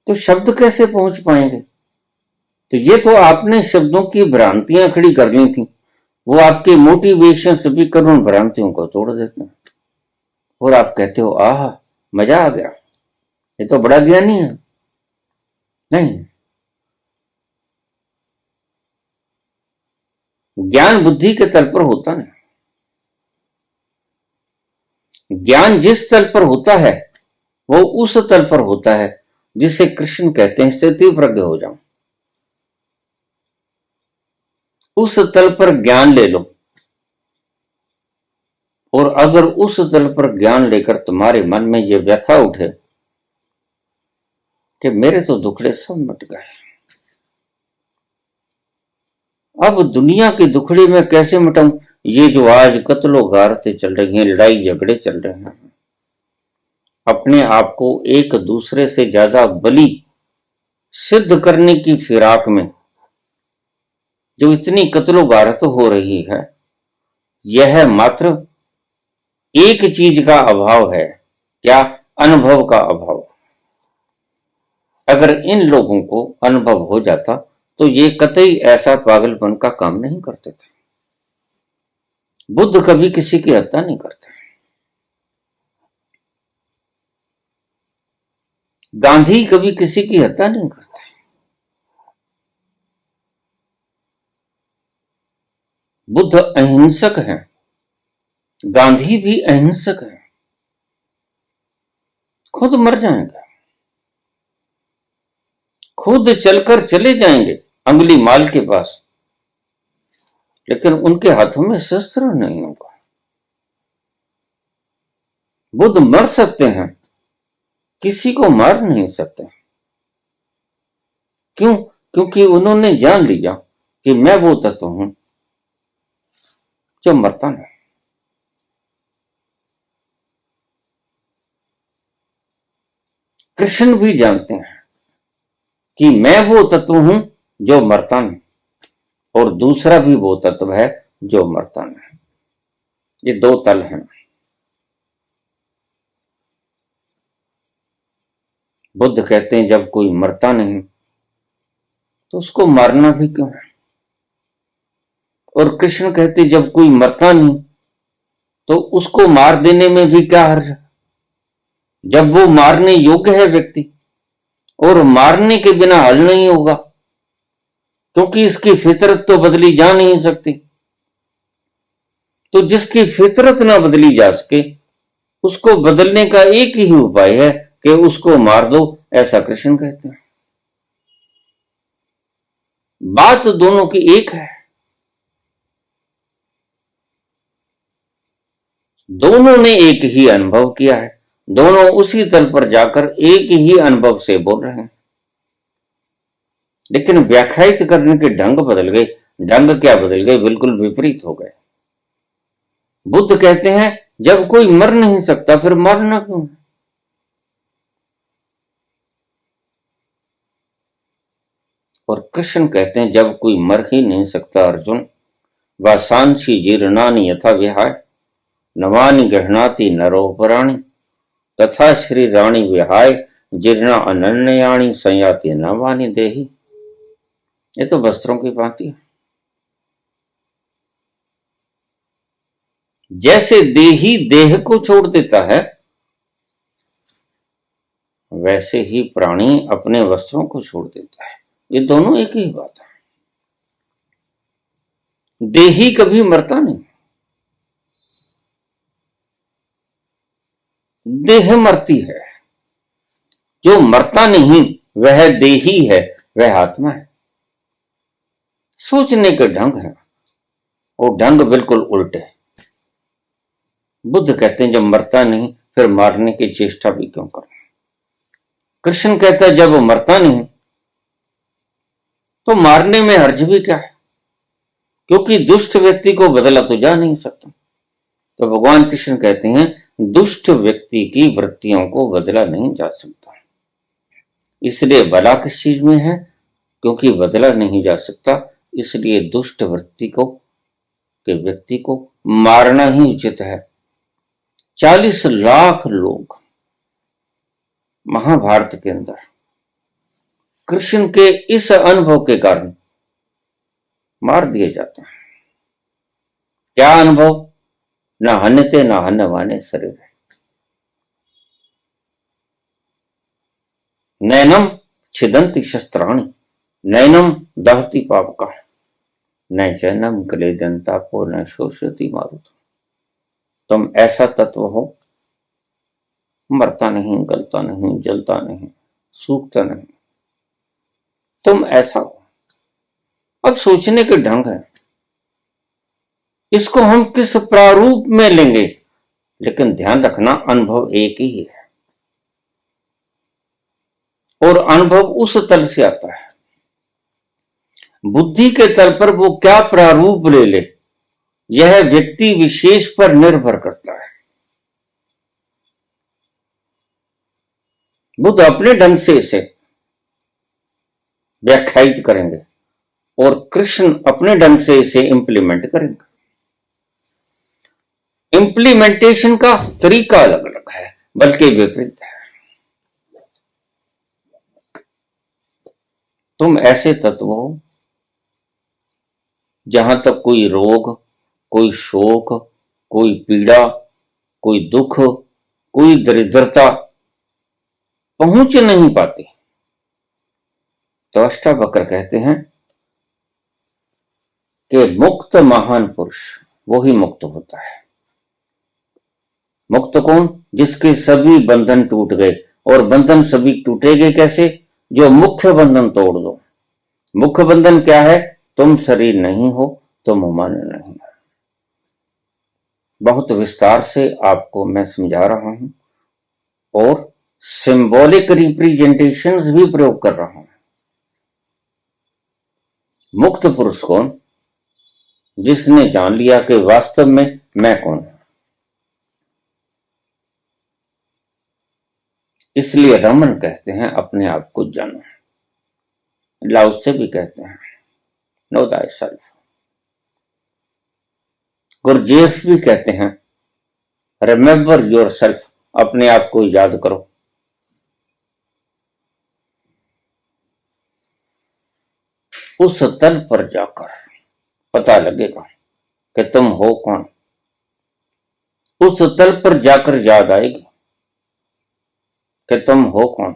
तो शब्द कैसे पहुंच पाएंगे? तो ये तो आपने शब्दों की भ्रांतियां खड़ी कर ली थी। वो आपके मोटिवेशन स्पीकर उन भ्रांतियों को तोड़ देते हैं और आप कहते हो आह मजा आ गया, ये तो बड़ा ज्ञानी है। नहीं, ज्ञान बुद्धि के तल पर होता नहीं। ज्ञान जिस तल पर होता है वो उस तल पर होता है जिसे कृष्ण कहते हैं स्थिति प्रज्ञ हो जाओ। उस तल पर ज्ञान ले लो, और अगर उस तल पर ज्ञान लेकर तुम्हारे मन में ये व्यथा उठे कि मेरे तो दुखड़े सब मिट गए, अब दुनिया के दुखड़े में कैसे मिटाऊं? ये जो आज कत्लो गारतें चल रही हैं, लड़ाई झगड़े चल रहे हैं, अपने आप को एक दूसरे से ज्यादा बलि सिद्ध करने की फिराक में जो इतनी कत्लो गारत हो रही है, यह मात्र एक चीज का अभाव है। क्या? अनुभव का अभाव। अगर इन लोगों को अनुभव हो जाता तो ये कतई ऐसा पागलपन का काम नहीं करते थे। बुद्ध कभी किसी की हत्या नहीं करते, गांधी कभी किसी की हत्या नहीं करते, बुद्ध अहिंसक हैं, गांधी भी अहिंसक है, खुद मर जाएंगे, खुद चलकर चले जाएंगे अंगुली माल के पास, लेकिन उनके हाथों में शस्त्र नहीं होगा। बुद्ध मर सकते हैं, किसी को मार नहीं सकते। क्यों? क्योंकि उन्होंने जान लिया कि मैं वो तत्व हूं जो मरता नहीं। कृष्ण भी जानते हैं कि मैं वो तत्व हूं जो मरता नहीं, और दूसरा भी वो तत्व है जो मरता नहीं। ये दो तल हैं। बुद्ध कहते हैं जब कोई मरता नहीं तो उसको मारना भी क्यों है? और कृष्ण कहते जब कोई मरता नहीं तो उसको मार देने में भी क्या हर्ज है, जब वो मारने योग्य है व्यक्ति, और मारने के बिना हल नहीं होगा, क्योंकि इसकी फितरत तो बदली जा नहीं सकती। तो जिसकी फितरत ना बदली जा सके, उसको बदलने का एक ही उपाय है कि उसको मार दो, ऐसा कृष्ण कहते हैं। बात दोनों की एक है, दोनों ने एक ही अनुभव किया है, दोनों उसी तल पर जाकर एक ही अनुभव से बोल रहे हैं, लेकिन व्याख्यायित करने के ढंग बदल गए। ढंग क्या बदल गए, बिल्कुल विपरीत हो गए। बुद्ध कहते हैं जब कोई मर नहीं सकता फिर मरना क्यों। और कृष्ण कहते हैं जब कोई मर ही नहीं सकता अर्जुन, वासांसी जीर्णानि यथा विहाय नवानि गृह्णाति नरोपराणि तथा श्री राणी विहाय जीर्णा अनन्याणि संयाति नवानि देहि। ये तो वस्त्रों की भांति है। जैसे देही देह को छोड़ देता है, वैसे ही प्राणी अपने वस्त्रों को छोड़ देता है। ये दोनों एक ही बात है। देही कभी मरता नहीं, देह मरती है। जो मरता नहीं वह देही है, वह आत्मा है। सोचने के ढंग है, वो ढंग बिल्कुल उल्टे। बुद्ध कहते हैं जब मरता नहीं फिर मारने की चेष्टा भी क्यों करना। कृष्ण कहता है जब वो मरता नहीं तो मारने में हर्ज भी क्या है, क्योंकि दुष्ट व्यक्ति को बदला तो जा नहीं सकता। तो भगवान कृष्ण कहते हैं दुष्ट व्यक्ति की वृत्तियों को बदला नहीं जा सकता, इसलिए भला किस चीज में है, क्योंकि बदला नहीं जा सकता, इसलिए दुष्ट वृत्ति को के व्यक्ति को मारना ही उचित है। 40 लाख लोग महाभारत के अंदर कृष्ण के इस अनुभव के कारण मार दिए जाते हैं। क्या अनुभव, न हन्यते न हन्यमाने शरीर, नैनम छिदंती शस्त्राणि नैनम दहती पावका न चैनम क्लेदंता को न शोषति मारुत। तुम ऐसा तत्व हो, मरता नहीं, गलता नहीं, जलता नहीं, सूखता नहीं, तुम ऐसा हो। अब सोचने के ढंग है, इसको हम किस प्रारूप में लेंगे, लेकिन ध्यान रखना अनुभव एक ही है, और अनुभव उस तल से आता है। बुद्धि के तल पर वो क्या प्रारूप ले ले, यह व्यक्ति विशेष पर निर्भर करता है। बुद्ध अपने ढंग से इसे व्याख्यायित करेंगे और कृष्ण अपने ढंग से इसे इंप्लीमेंट करेंगे। इंप्लीमेंटेशन का तरीका अलग अलग है, बल्कि विपरीत है। तुम ऐसे तत्व हो जहां तक कोई रोग, कोई शोक, कोई पीड़ा, कोई दुख, कोई दरिद्रता पहुंच नहीं पाती, तो अष्टावक्र कहते हैं कि मुक्त महान पुरुष वो ही मुक्त होता है। मुक्त कौन, जिसके सभी बंधन टूट गए, और बंधन सभी टूटेंगे कैसे, जो मुख्य बंधन तोड़ दो। मुख्य बंधन क्या है, तुम शरीर नहीं हो, तुम मन नहीं हो। बहुत विस्तार से आपको मैं समझा रहा हूं और सिंबॉलिक रिप्रेजेंटेशंस भी प्रयोग कर रहा हूं। मुक्त पुरुष कौन, जिसने जान लिया कि वास्तव में मैं कौन हूं। इसलिए रमन कहते हैं अपने आप को जानो, लाओ से भी कहते हैं नो दाई सेल्फ, गुरजेफ भी कहते हैं रिमेंबर योर सेल्फ, अपने आप को याद करो। उस तल पर जाकर पता लगेगा कि तुम हो कौन। उस तल पर जाकर याद आएगी कि तुम हो कौन,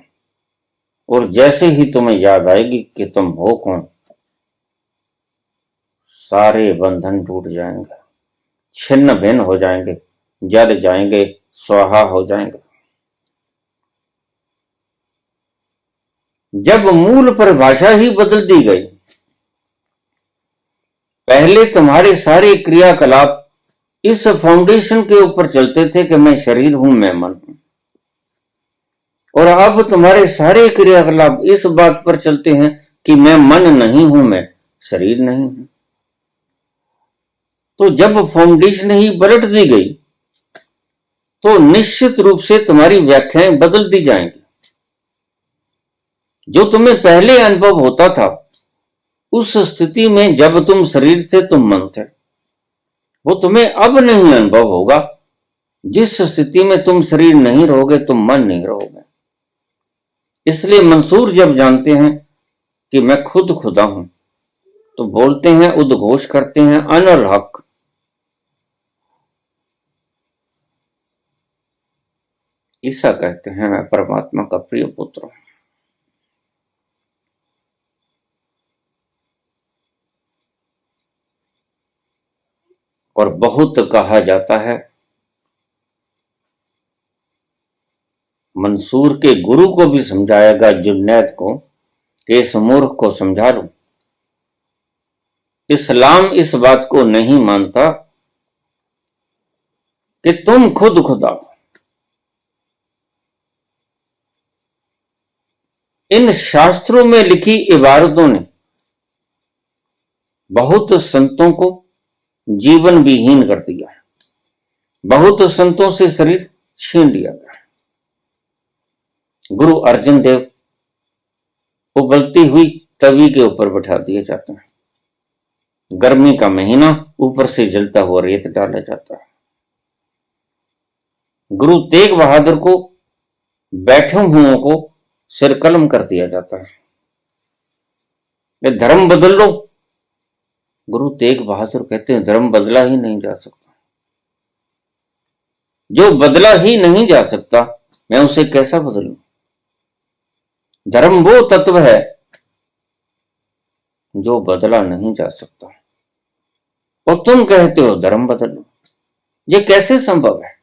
और जैसे ही तुम्हें याद आएगी कि तुम हो कौन, सारे बंधन टूट जाएंगे, छिन्न भिन्न हो जाएंगे, जल जाएंगे, स्वाहा हो जाएंगे। जब मूल परिभाषा ही बदल दी गई, पहले तुम्हारे सारे क्रियाकलाप इस फाउंडेशन के ऊपर चलते थे कि मैं शरीर हूं, मैं मन हूं, और अब तुम्हारे सारे क्रियाकलाप इस बात पर चलते हैं कि मैं मन नहीं हूं, मैं शरीर नहीं हूं। तो जब फाउंडेशन ही पलट दी गई तो निश्चित रूप से तुम्हारी व्याख्याएं बदल दी जाएंगी। जो तुम्हें पहले अनुभव होता था, उस स्थिति में जब तुम शरीर थे तुम मन थे, वो तुम्हें अब नहीं अनुभव होगा। जिस स्थिति में तुम शरीर नहीं रहोगे तुम मन नहीं रहोगे। इसलिए मंसूर जब जानते हैं कि मैं खुद खुदा हूं, तो बोलते हैं, उद्घोष करते हैं, अनल हक। ईसा कहते हैं, मैं परमात्मा का प्रिय पुत्र हूं। और बहुत कहा जाता है, मंसूर के गुरु को भी समझाएगा, जुन्नैद को, कि इस मूर्ख को समझा लूं। इस्लाम इस बात को नहीं मानता कि तुम खुद खुदा हो। इन शास्त्रों में लिखी इबारतों ने बहुत संतों को जीवन विहीन कर दिया, बहुत संतों से शरीर छीन लिया गया। गुरु अर्जन देव उबलती हुई तवी के ऊपर बैठा दिए जाते हैं, गर्मी का महीना, ऊपर से जलता हुआ रेत डाला जाता है। गुरु तेग बहादुर को बैठे हुओं को सिर कलम कर दिया जाता है। ये धर्म बदल लो, गुरु तेग बहादुर कहते हैं धर्म बदला ही नहीं जा सकता। जो बदला ही नहीं जा सकता, मैं उसे कैसा बदलूं? धर्म वो तत्व है जो बदला नहीं जा सकता, और तुम कहते हो धर्म बदल लो। ये कैसे संभव है?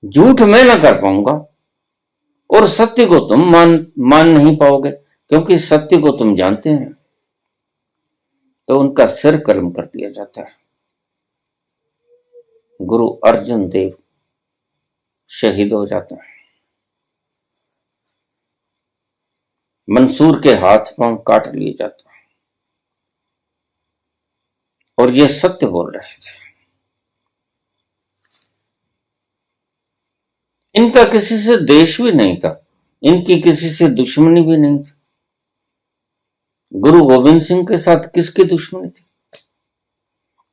झूठ मैं ना कर पाऊंगा और सत्य को तुम मान नहीं पाओगे, क्योंकि सत्य को तुम जानते हैं। तो उनका सिर कलम कर दिया जाता है। गुरु अर्जुन देव शहीद हो जाते हैं, मंसूर के हाथ पांव काट लिए जाते हैं, और ये सत्य बोल रहे थे। इनका किसी से द्वेष भी नहीं था, इनकी किसी से दुश्मनी भी नहीं थी। गुरु गोविंद सिंह के साथ किसकी दुश्मनी थी?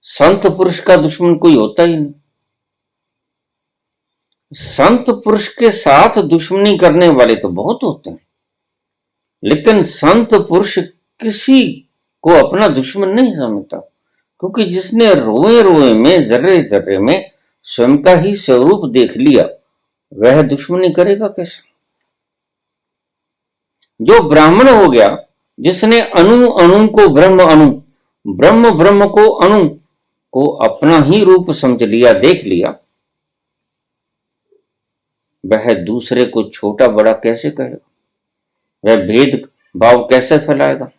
संत पुरुष का दुश्मन कोई होता ही नहीं। संत पुरुष के साथ दुश्मनी करने वाले तो बहुत होते हैं, लेकिन संत पुरुष किसी को अपना दुश्मन नहीं समझता, क्योंकि जिसने रोए रोए में, जर्रे जर्रे में स्वयं का ही स्वरूप देख लिया, वह दुश्मनी करेगा कैसे? जो ब्राह्मण हो गया, जिसने अणु अणु को ब्रह्म, अणु ब्रह्म ब्रह्म को, अणु को अपना ही रूप समझ लिया, देख लिया, वह दूसरे को छोटा बड़ा कैसे कहेगा? वह भेद भाव कैसे फैलाएगा?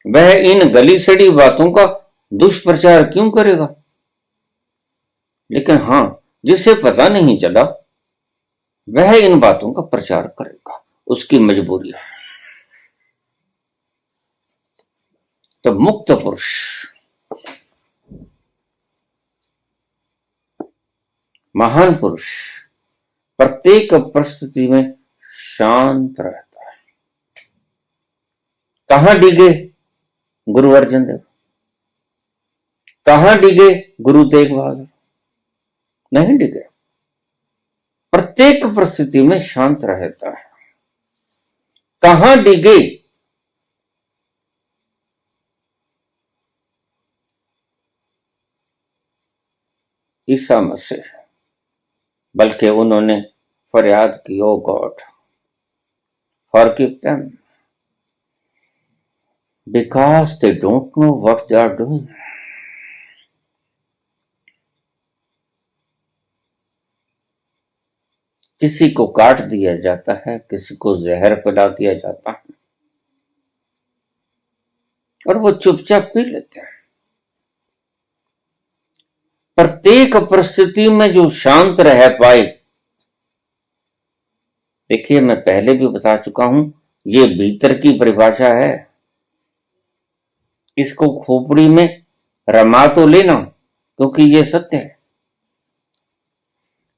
वह इन गली सड़ी बातों का दुष्प्रचार क्यों करेगा? लेकिन हां, जिसे पता नहीं चला वह इन बातों का प्रचार करेगा, उसकी मजबूरी है। तो मुक्त पुरुष महान पुरुष प्रत्येक परिस्थिति में शांत रहता है। कहां डिगे गुरु अर्जन देव? कहां डिगे गुरु तेग बहादुर? नहीं डिगे। प्रत्येक परिस्थिति में शांत रहता है। कहां डिगे? ईसा मसीह, बल्कि उन्होंने फरियाद की, oh God forgive them because they don't know what they are doing. किसी को काट दिया जाता है, किसी को जहर पिला दिया जाता है और वो चुपचाप पी लेते हैं। प्रत्येक परिस्थिति में जो शांत रह पाए, देखिए मैं पहले भी बता चुका हूं, ये भीतर की परिभाषा है। इसको खोपड़ी में रमा तो लेना क्योंकि ये सत्य है,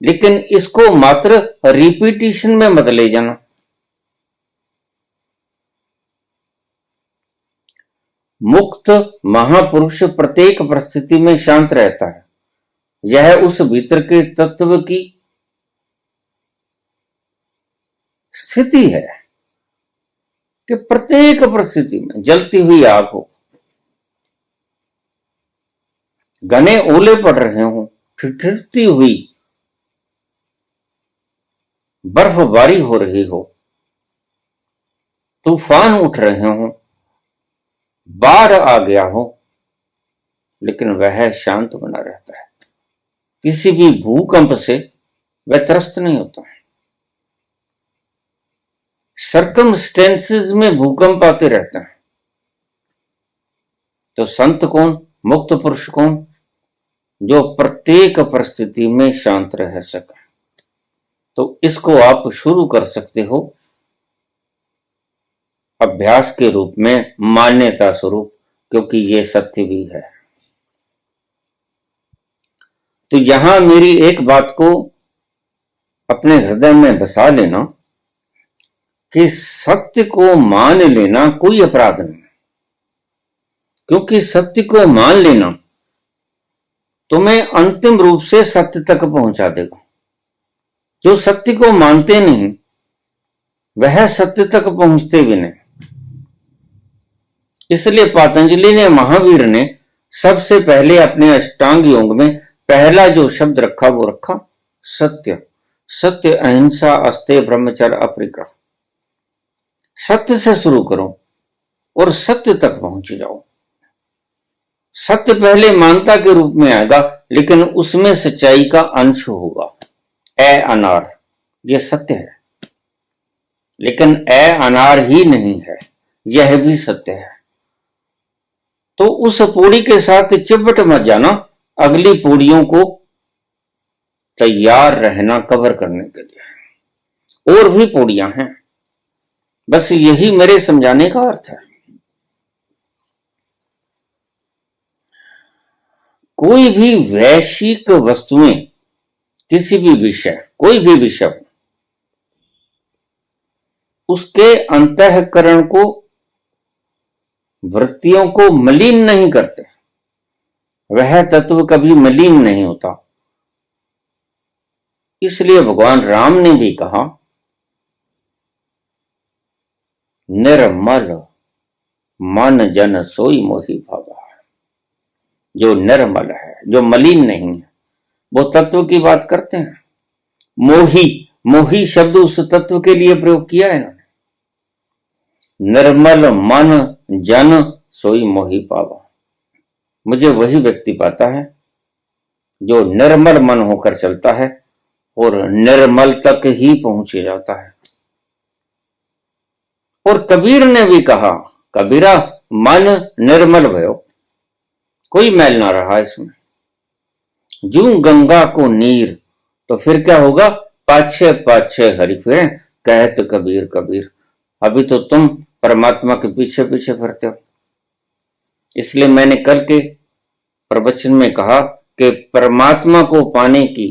लेकिन इसको मात्र रिपीटिशन में मत ले जाना। मुक्त महापुरुष प्रत्येक परिस्थिति में शांत रहता है। यह उस भीतर के तत्व की स्थिति है कि प्रत्येक परिस्थिति में जलती हुई आग हो, घने ओले पड़ रहे हो, ठिठुरती हुई बर्फबारी हो रही हो, तूफान उठ रहे हो, बाढ़ आ गया हो, लेकिन वह शांत बना रहता है। किसी भी भूकंप से वह त्रस्त नहीं होता। सर्कमस्टेंसेस में भूकंप आते रहते हैं। तो संत कौन, मुक्त पुरुष कौन? जो प्रत्येक परिस्थिति में शांत रह सके। तो इसको आप शुरू कर सकते हो अभ्यास के रूप में, मान्यता स्वरूप, क्योंकि ये सत्य भी है। तो यहां मेरी एक बात को अपने हृदय में बसा लेना कि सत्य को मान लेना कोई अपराध नहीं, क्योंकि सत्य को मान लेना तुम्हें अंतिम रूप से सत्य तक पहुंचा देगा। जो सत्य को मानते नहीं वह सत्य तक पहुंचते भी नहीं। इसलिए पतंजलि ने, महावीर ने सबसे पहले अपने अष्टांग योग में पहला जो शब्द रखा वो रखा सत्य। सत्य, अहिंसा, अस्तेय, ब्रह्मचर्य, अपरिग्रह। सत्य से शुरू करो और सत्य तक पहुंच जाओ। सत्य पहले मानता के रूप में आएगा, लेकिन उसमें सच्चाई का अंश होगा। ए अनार, यह सत्य है, लेकिन ए अनार ही नहीं है, यह भी सत्य है। तो उस पूड़ी के साथ चिपट मत जाना, अगली पूड़ियों को तैयार रहना कवर करने के लिए। और भी पूड़ियां हैं, बस यही मेरे समझाने का अर्थ है। कोई भी वैश्विक वस्तुएं, किसी भी विषय, कोई भी विषय, उसके अंतःकरण को, वृत्तियों को मलिन नहीं करते। वह तत्व कभी मलिन नहीं होता। इसलिए भगवान राम ने भी कहा, निर्मल मन जन सोई मोहि भावा। जो निर्मल है, जो मलिन नहीं है, वो तत्व की बात करते हैं। मोही, मोही शब्द उस तत्व के लिए प्रयोग किया है। निर्मल मन जन सोई मोहि पावा। मुझे वही व्यक्ति पाता है जो निर्मल मन होकर चलता है और निर्मल तक ही पहुंच जाता है। और कबीर ने भी कहा, कबीरा मन निर्मल भयो, कोई मैल ना रहा इसमें। जूं गंगा को नीर, तो फिर क्या होगा? पाछे पाछे हरि फिरे, कहत कबीर कबीर। अभी तो तुम परमात्मा के पीछे पीछे फिरते हो। इसलिए मैंने कल के प्रवचन में कहा कि परमात्मा को पाने की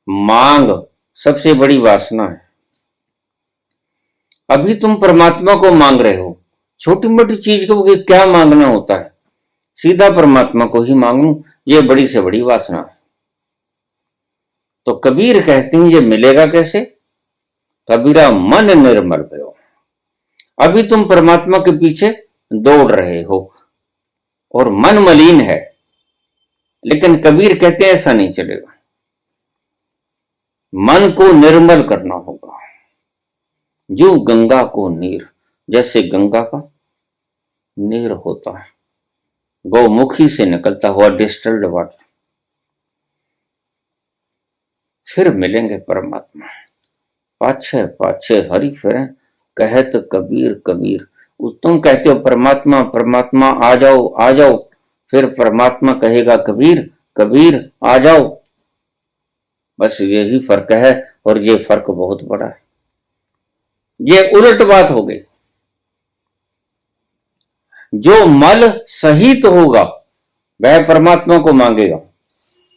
मांग सबसे बड़ी वासना है। अभी तुम परमात्मा को मांग रहे हो। छोटी मोटी चीज को क्या मांगना होता है? सीधा परमात्मा को ही मांगू, ये बड़ी से बड़ी वासना है। तो कबीर कहते हैं ये मिलेगा कैसे? कबीरा मन निर्मल भयो। अभी तुम परमात्मा के पीछे दौड़ रहे हो और मन मलिन है, लेकिन कबीर कहते हैं ऐसा नहीं चलेगा, मन को निर्मल करना होगा। जो गंगा को नीर, जैसे गंगा का नीर होता है, गौमुखी से निकलता हुआ डिस्टिल्ड वाटर, फिर मिलेंगे परमात्मा। पाछे पाछे हरि फिरें कहत कबीर कबीर। तुम कहते हो परमात्मा परमात्मा आ जाओ आ जाओ, फिर परमात्मा कहेगा कबीर कबीर आ जाओ। बस यही फर्क है, और ये फर्क बहुत बड़ा है। ये उलट बात हो गई। जो मल सहित होगा वह परमात्मा को मांगेगा,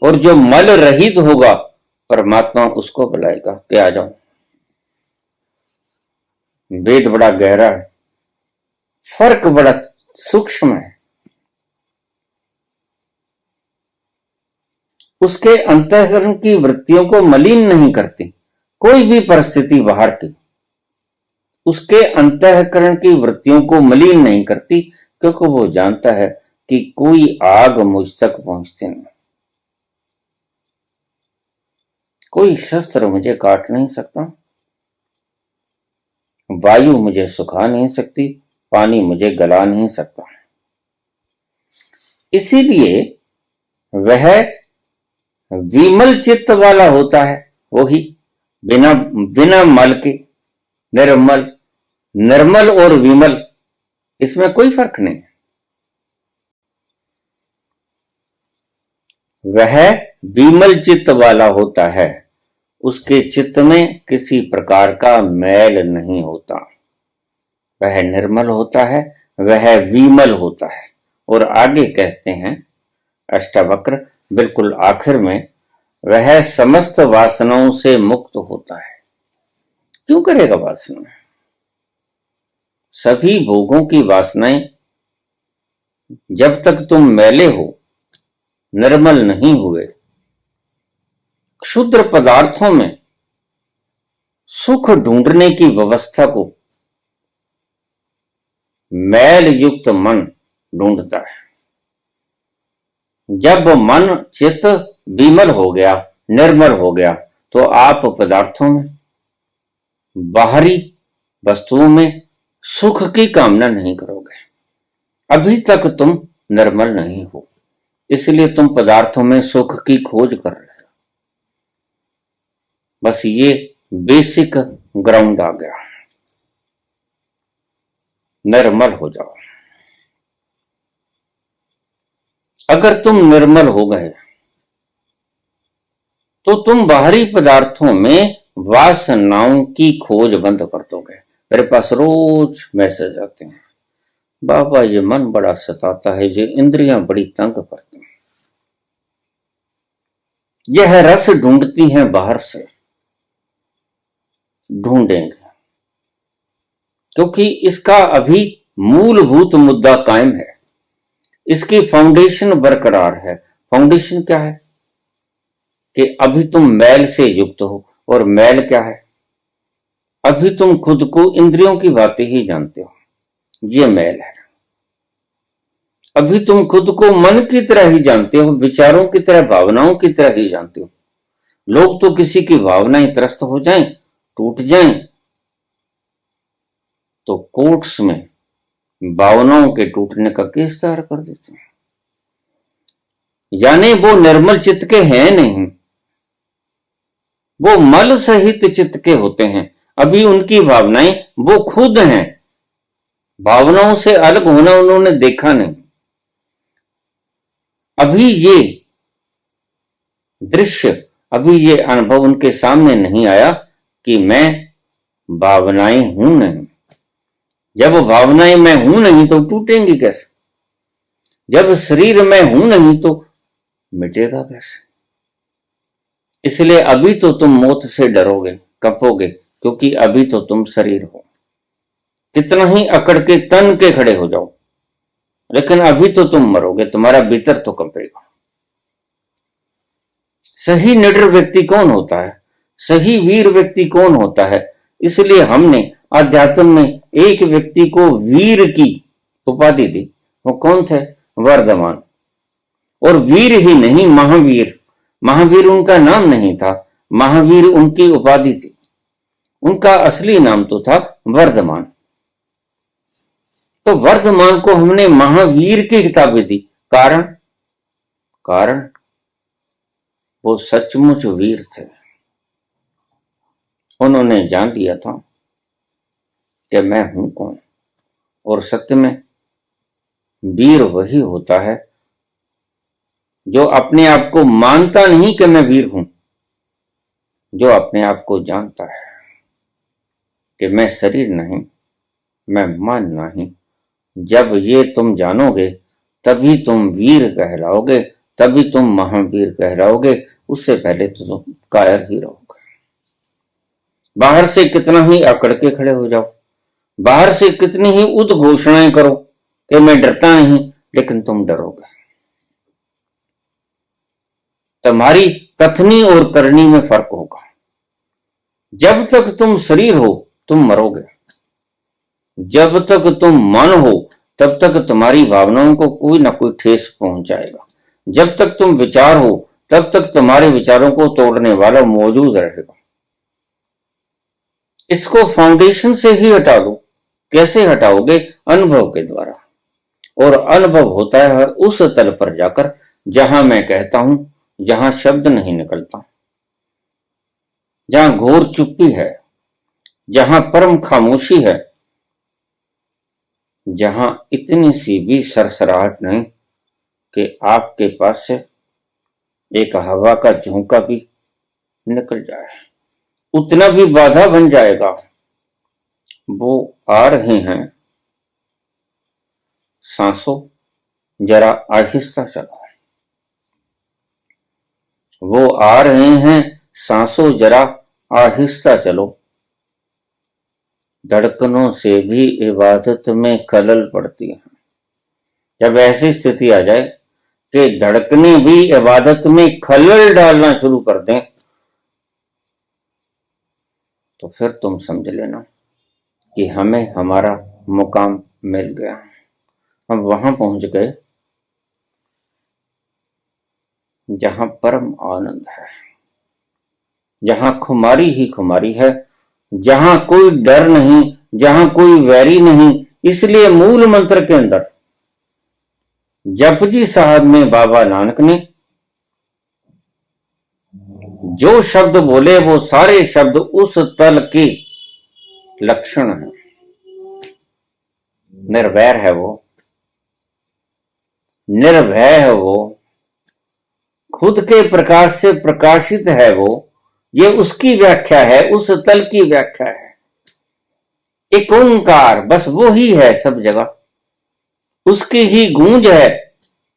और जो मल रहित होगा परमात्मा उसको बुलाएगा कि आ जाओ। वेद बड़ा गहरा है, फर्क बड़ा सूक्ष्म है। उसके अंतःकरण की वृत्तियों को मलिन नहीं करती कोई भी परिस्थिति बाहर की, उसके अंतःकरण की वृत्तियों को मलिन नहीं करती, क्योंकि वो जानता है कि कोई आग मुझ तक पहुंचती नहीं, कोई शस्त्र मुझे काट नहीं सकता, वायु मुझे सुखा नहीं सकती, पानी मुझे गला नहीं सकता। इसीलिए वह विमल चित्त वाला होता है, वही बिना बिना मल के निर्मल। निर्मल और विमल इसमें कोई फर्क नहीं। वह विमल चित्त वाला होता है, उसके चित्त में किसी प्रकार का मैल नहीं होता, वह निर्मल होता है, वह विमल होता है। और आगे कहते हैं अष्टावक्र बिल्कुल आखिर में, वह समस्त वासनाओं से मुक्त होता है। क्यों करेगा वासना? सभी भोगों की वासनाएं, जब तक तुम मैले हो, निर्मल नहीं हुए, क्षुद्र पदार्थों में सुख ढूंढने की व्यवस्था को मैल युक्त मन ढूंढता है। जब मन चित्त विमल हो गया, निर्मल हो गया, तो आप पदार्थों में, बाहरी वस्तुओं में सुख की कामना नहीं करोगे। अभी तक तुम निर्मल नहीं हो, इसलिए तुम पदार्थों में सुख की खोज कर रहे हो। बस ये बेसिक ग्राउंड आ गया। निर्मल हो जाओ। अगर तुम निर्मल हो गए तो तुम बाहरी पदार्थों में वासनाओं की खोज बंद कर दोगे। मेरे पास रोज मैसेज आते हैं, बाबा ये मन बड़ा सताता है, ये इंद्रियां बड़ी तंग करती हैं, यह रस ढूंढती हैं बाहर से। ढूंढेंगे, क्योंकि इसका अभी मूलभूत मुद्दा कायम है, इसकी फाउंडेशन बरकरार है। फाउंडेशन क्या है? कि अभी तुम मैल से युक्त हो, और मैल क्या है? अभी तुम खुद को इंद्रियों की बातें ही जानते हो, ये मैल है। अभी तुम खुद को मन की तरह ही जानते हो, विचारों की तरह, भावनाओं की तरह ही जानते हो। लोग तो किसी की भावनाएं त्रस्त हो जाएं, टूट जाएं, तो कोर्ट्स में भावनाओं के टूटने का केस दायर कर देते हैं। यानी वो निर्मल चित्त के हैं नहीं, वो मल सहित चित्त के होते हैं। अभी उनकी भावनाएं वो खुद हैं, भावनाओं से अलग होना उन्होंने देखा नहीं। अभी ये दृश्य, अभी ये अनुभव उनके सामने नहीं आया कि मैं भावनाएं हूं नहीं। जब भावनाएं मैं हूं नहीं तो टूटेंगी कैसे? जब शरीर में हूं नहीं तो मिटेगा कैसे? इसलिए अभी तो तुम मौत से डरोगे, कपोगे, क्योंकि अभी तो तुम शरीर हो। कितना ही अकड़ के तन के खड़े हो जाओ, लेकिन अभी तो तुम मरोगे, तुम्हारा भीतर तो कंपेगा। सही निडर व्यक्ति कौन होता है? सही वीर व्यक्ति कौन होता है? इसलिए हमने अध्यात्म में एक व्यक्ति को वीर की उपाधि दी। वो कौन थे? वर्धमान। और वीर ही नहीं, महावीर। महावीर उनका नाम नहीं था, महावीर उनकी उपाधि थी। उनका असली नाम तो था वर्धमान। तो वर्धमान को हमने महावीर की किताबें दी। कारण कारण वो सचमुच वीर थे। उन्होंने जान लिया था कि मैं हूं कौन। और सत्य में वीर वही होता है जो अपने आप को मानता नहीं कि मैं वीर हूं, जो अपने आप को जानता है कि मैं शरीर नहीं, मैं मन नहीं। जब ये तुम जानोगे तभी तुम वीर कहलाओगे, तभी तुम महावीर कहलाओगे। उससे पहले तो तुम कायर ही रहोगे। बाहर से कितना ही अकड़ के खड़े हो जाओ, बाहर से कितनी ही उद्घोषणाएं करो कि मैं डरता नहीं, लेकिन तुम डरोगे। तुम्हारी कथनी और करनी में फर्क होगा। जब तक तुम शरीर हो तुम मरोगे, जब तक तुम मन हो तब तक तुम्हारी भावनाओं को कोई ना कोई ठेस पहुंचाएगा। जब तक तुम विचार हो तब तक तुम्हारे विचारों को तोड़ने वाला मौजूद रहेगा। इसको फाउंडेशन से ही हटा दो। कैसे हटाओगे? अनुभव के द्वारा। और अनुभव होता है उस तल पर जाकर जहां मैं कहता हूं, जहां शब्द नहीं निकलता, जहां घोर चुप्पी है, जहां परम खामोशी है, जहां इतनी सी भी सरसराहट नहीं कि आपके पास से एक हवा का झोंका भी निकल जाए, उतना भी बाधा बन जाएगा। वो आ रहे हैं, सांसों जरा आहिस्ता चलो। वो आ रहे हैं, सांसों जरा आहिस्ता चलो। धड़कनों से भी इबादत में खलल पड़ती है। जब ऐसी स्थिति आ जाए कि धड़कनें भी इबादत में खलल डालना शुरू कर दें, तो फिर तुम समझ लेना कि हमें हमारा मुकाम मिल गया। हम वहां पहुंच गए जहां परम आनंद है, जहां खुमारी ही खुमारी है, जहां कोई डर नहीं, जहां कोई वैरी नहीं। इसलिए मूल मंत्र के अंदर जपजी साहब में बाबा नानक ने जो शब्द बोले वो सारे शब्द उस तल के लक्षण है। निर्वैर है वो, निर्भय है वो, खुद के प्रकाश से प्रकाशित है वो। ये उसकी व्याख्या है, उस तल की व्याख्या है। एक ओंकार, बस वो ही है सब जगह, उसकी ही गूंज है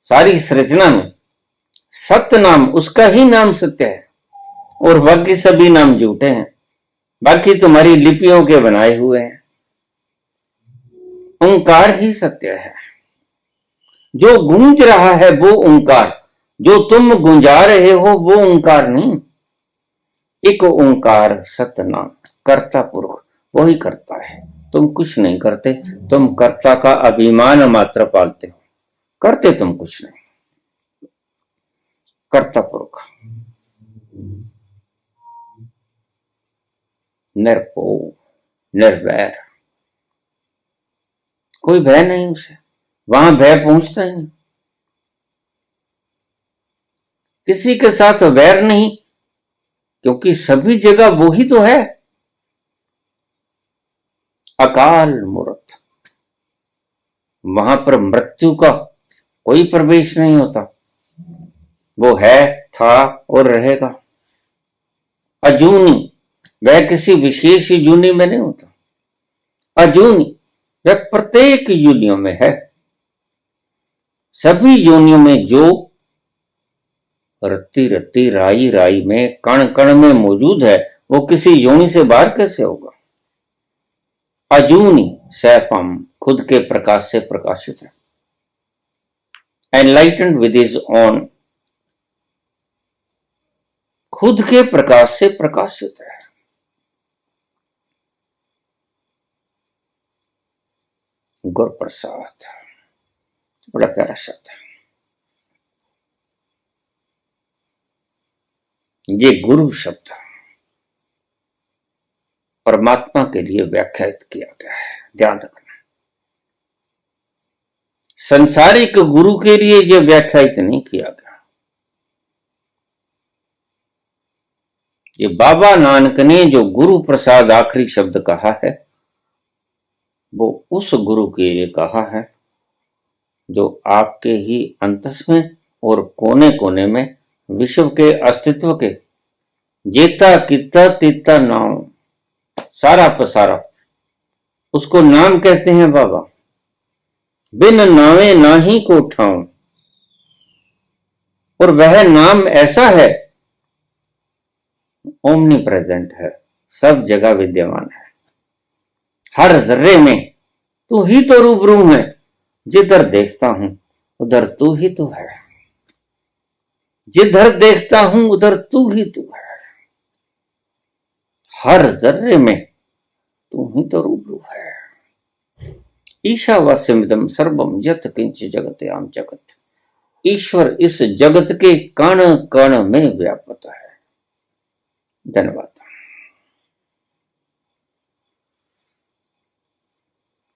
सारी सृजना में। सत्य नाम, उसका ही नाम सत्य है, और बाकी सभी नाम झूठे हैं, बाकी तुम्हारी लिपियों के बनाए हुए हैं। ओंकार ही सत्य है। जो गूंज रहा है वो ओंकार, जो तुम गुंजा रहे हो वो ओंकार नहीं। एक ओंकार सतनाम, कर्ता पुरुष, वही करता है। तुम कुछ नहीं करते, तुम कर्ता का अभिमान मात्र पालते हो, करते तुम कुछ नहीं। कर्ता पुरुष, निर्भो, निर्वैर, कोई भय नहीं उसे, वहां भय पहुंचता ही नहीं। किसी के साथ वैर नहीं, क्योंकि सभी जगह वो ही तो है। अकाल मूर्त, वहां पर मृत्यु का कोई प्रवेश नहीं होता। वो है, था और रहेगा। अजूनी, वह किसी विशेष जूनी में नहीं होता। अजूनी, वह प्रत्येक योनियों में है। सभी योनियों में जो रत्ती रत्ती राई राई में कण कण में मौजूद है, वो किसी योनि से बाहर कैसे होगा? अजूनी सैपम, खुद के प्रकाश से प्रकाशित है। एनलाइटेंड विद हिज ओन, खुद के प्रकाश से प्रकाशित है। गुरु प्रसाद, बड़ा प्यारा शब्द है। ये गुरु शब्द परमात्मा के लिए व्याख्यात किया गया है, ध्यान रखना। संसारिक गुरु के लिए यह व्याख्यात नहीं किया गया। ये बाबा नानक ने जो गुरु प्रसाद आखिरी शब्द कहा है, वो उस गुरु के लिए कहा है जो आपके ही अंतस में और कोने कोने में विश्व के अस्तित्व के जेता किता तीता नाम सारा पसारा, उसको नाम कहते हैं बाबा। बिन नावे नाही को ठाऊं, और वह नाम ऐसा है, ओमनी प्रेजेंट है, सब जगह विद्यमान है, हर जर्रे में तू ही तो रूबरू है, जिधर देखता हूं उधर तू ही तो है, जिधर देखता हूं उधर तू ही तो है, हर जर्रे में तू ही तो रूबरू है। ईशावास्यमिदं सर्वम यत् किंच जगत्याम जगत, ईश्वर इस जगत के कण कण में व्यापक है। धन्यवाद।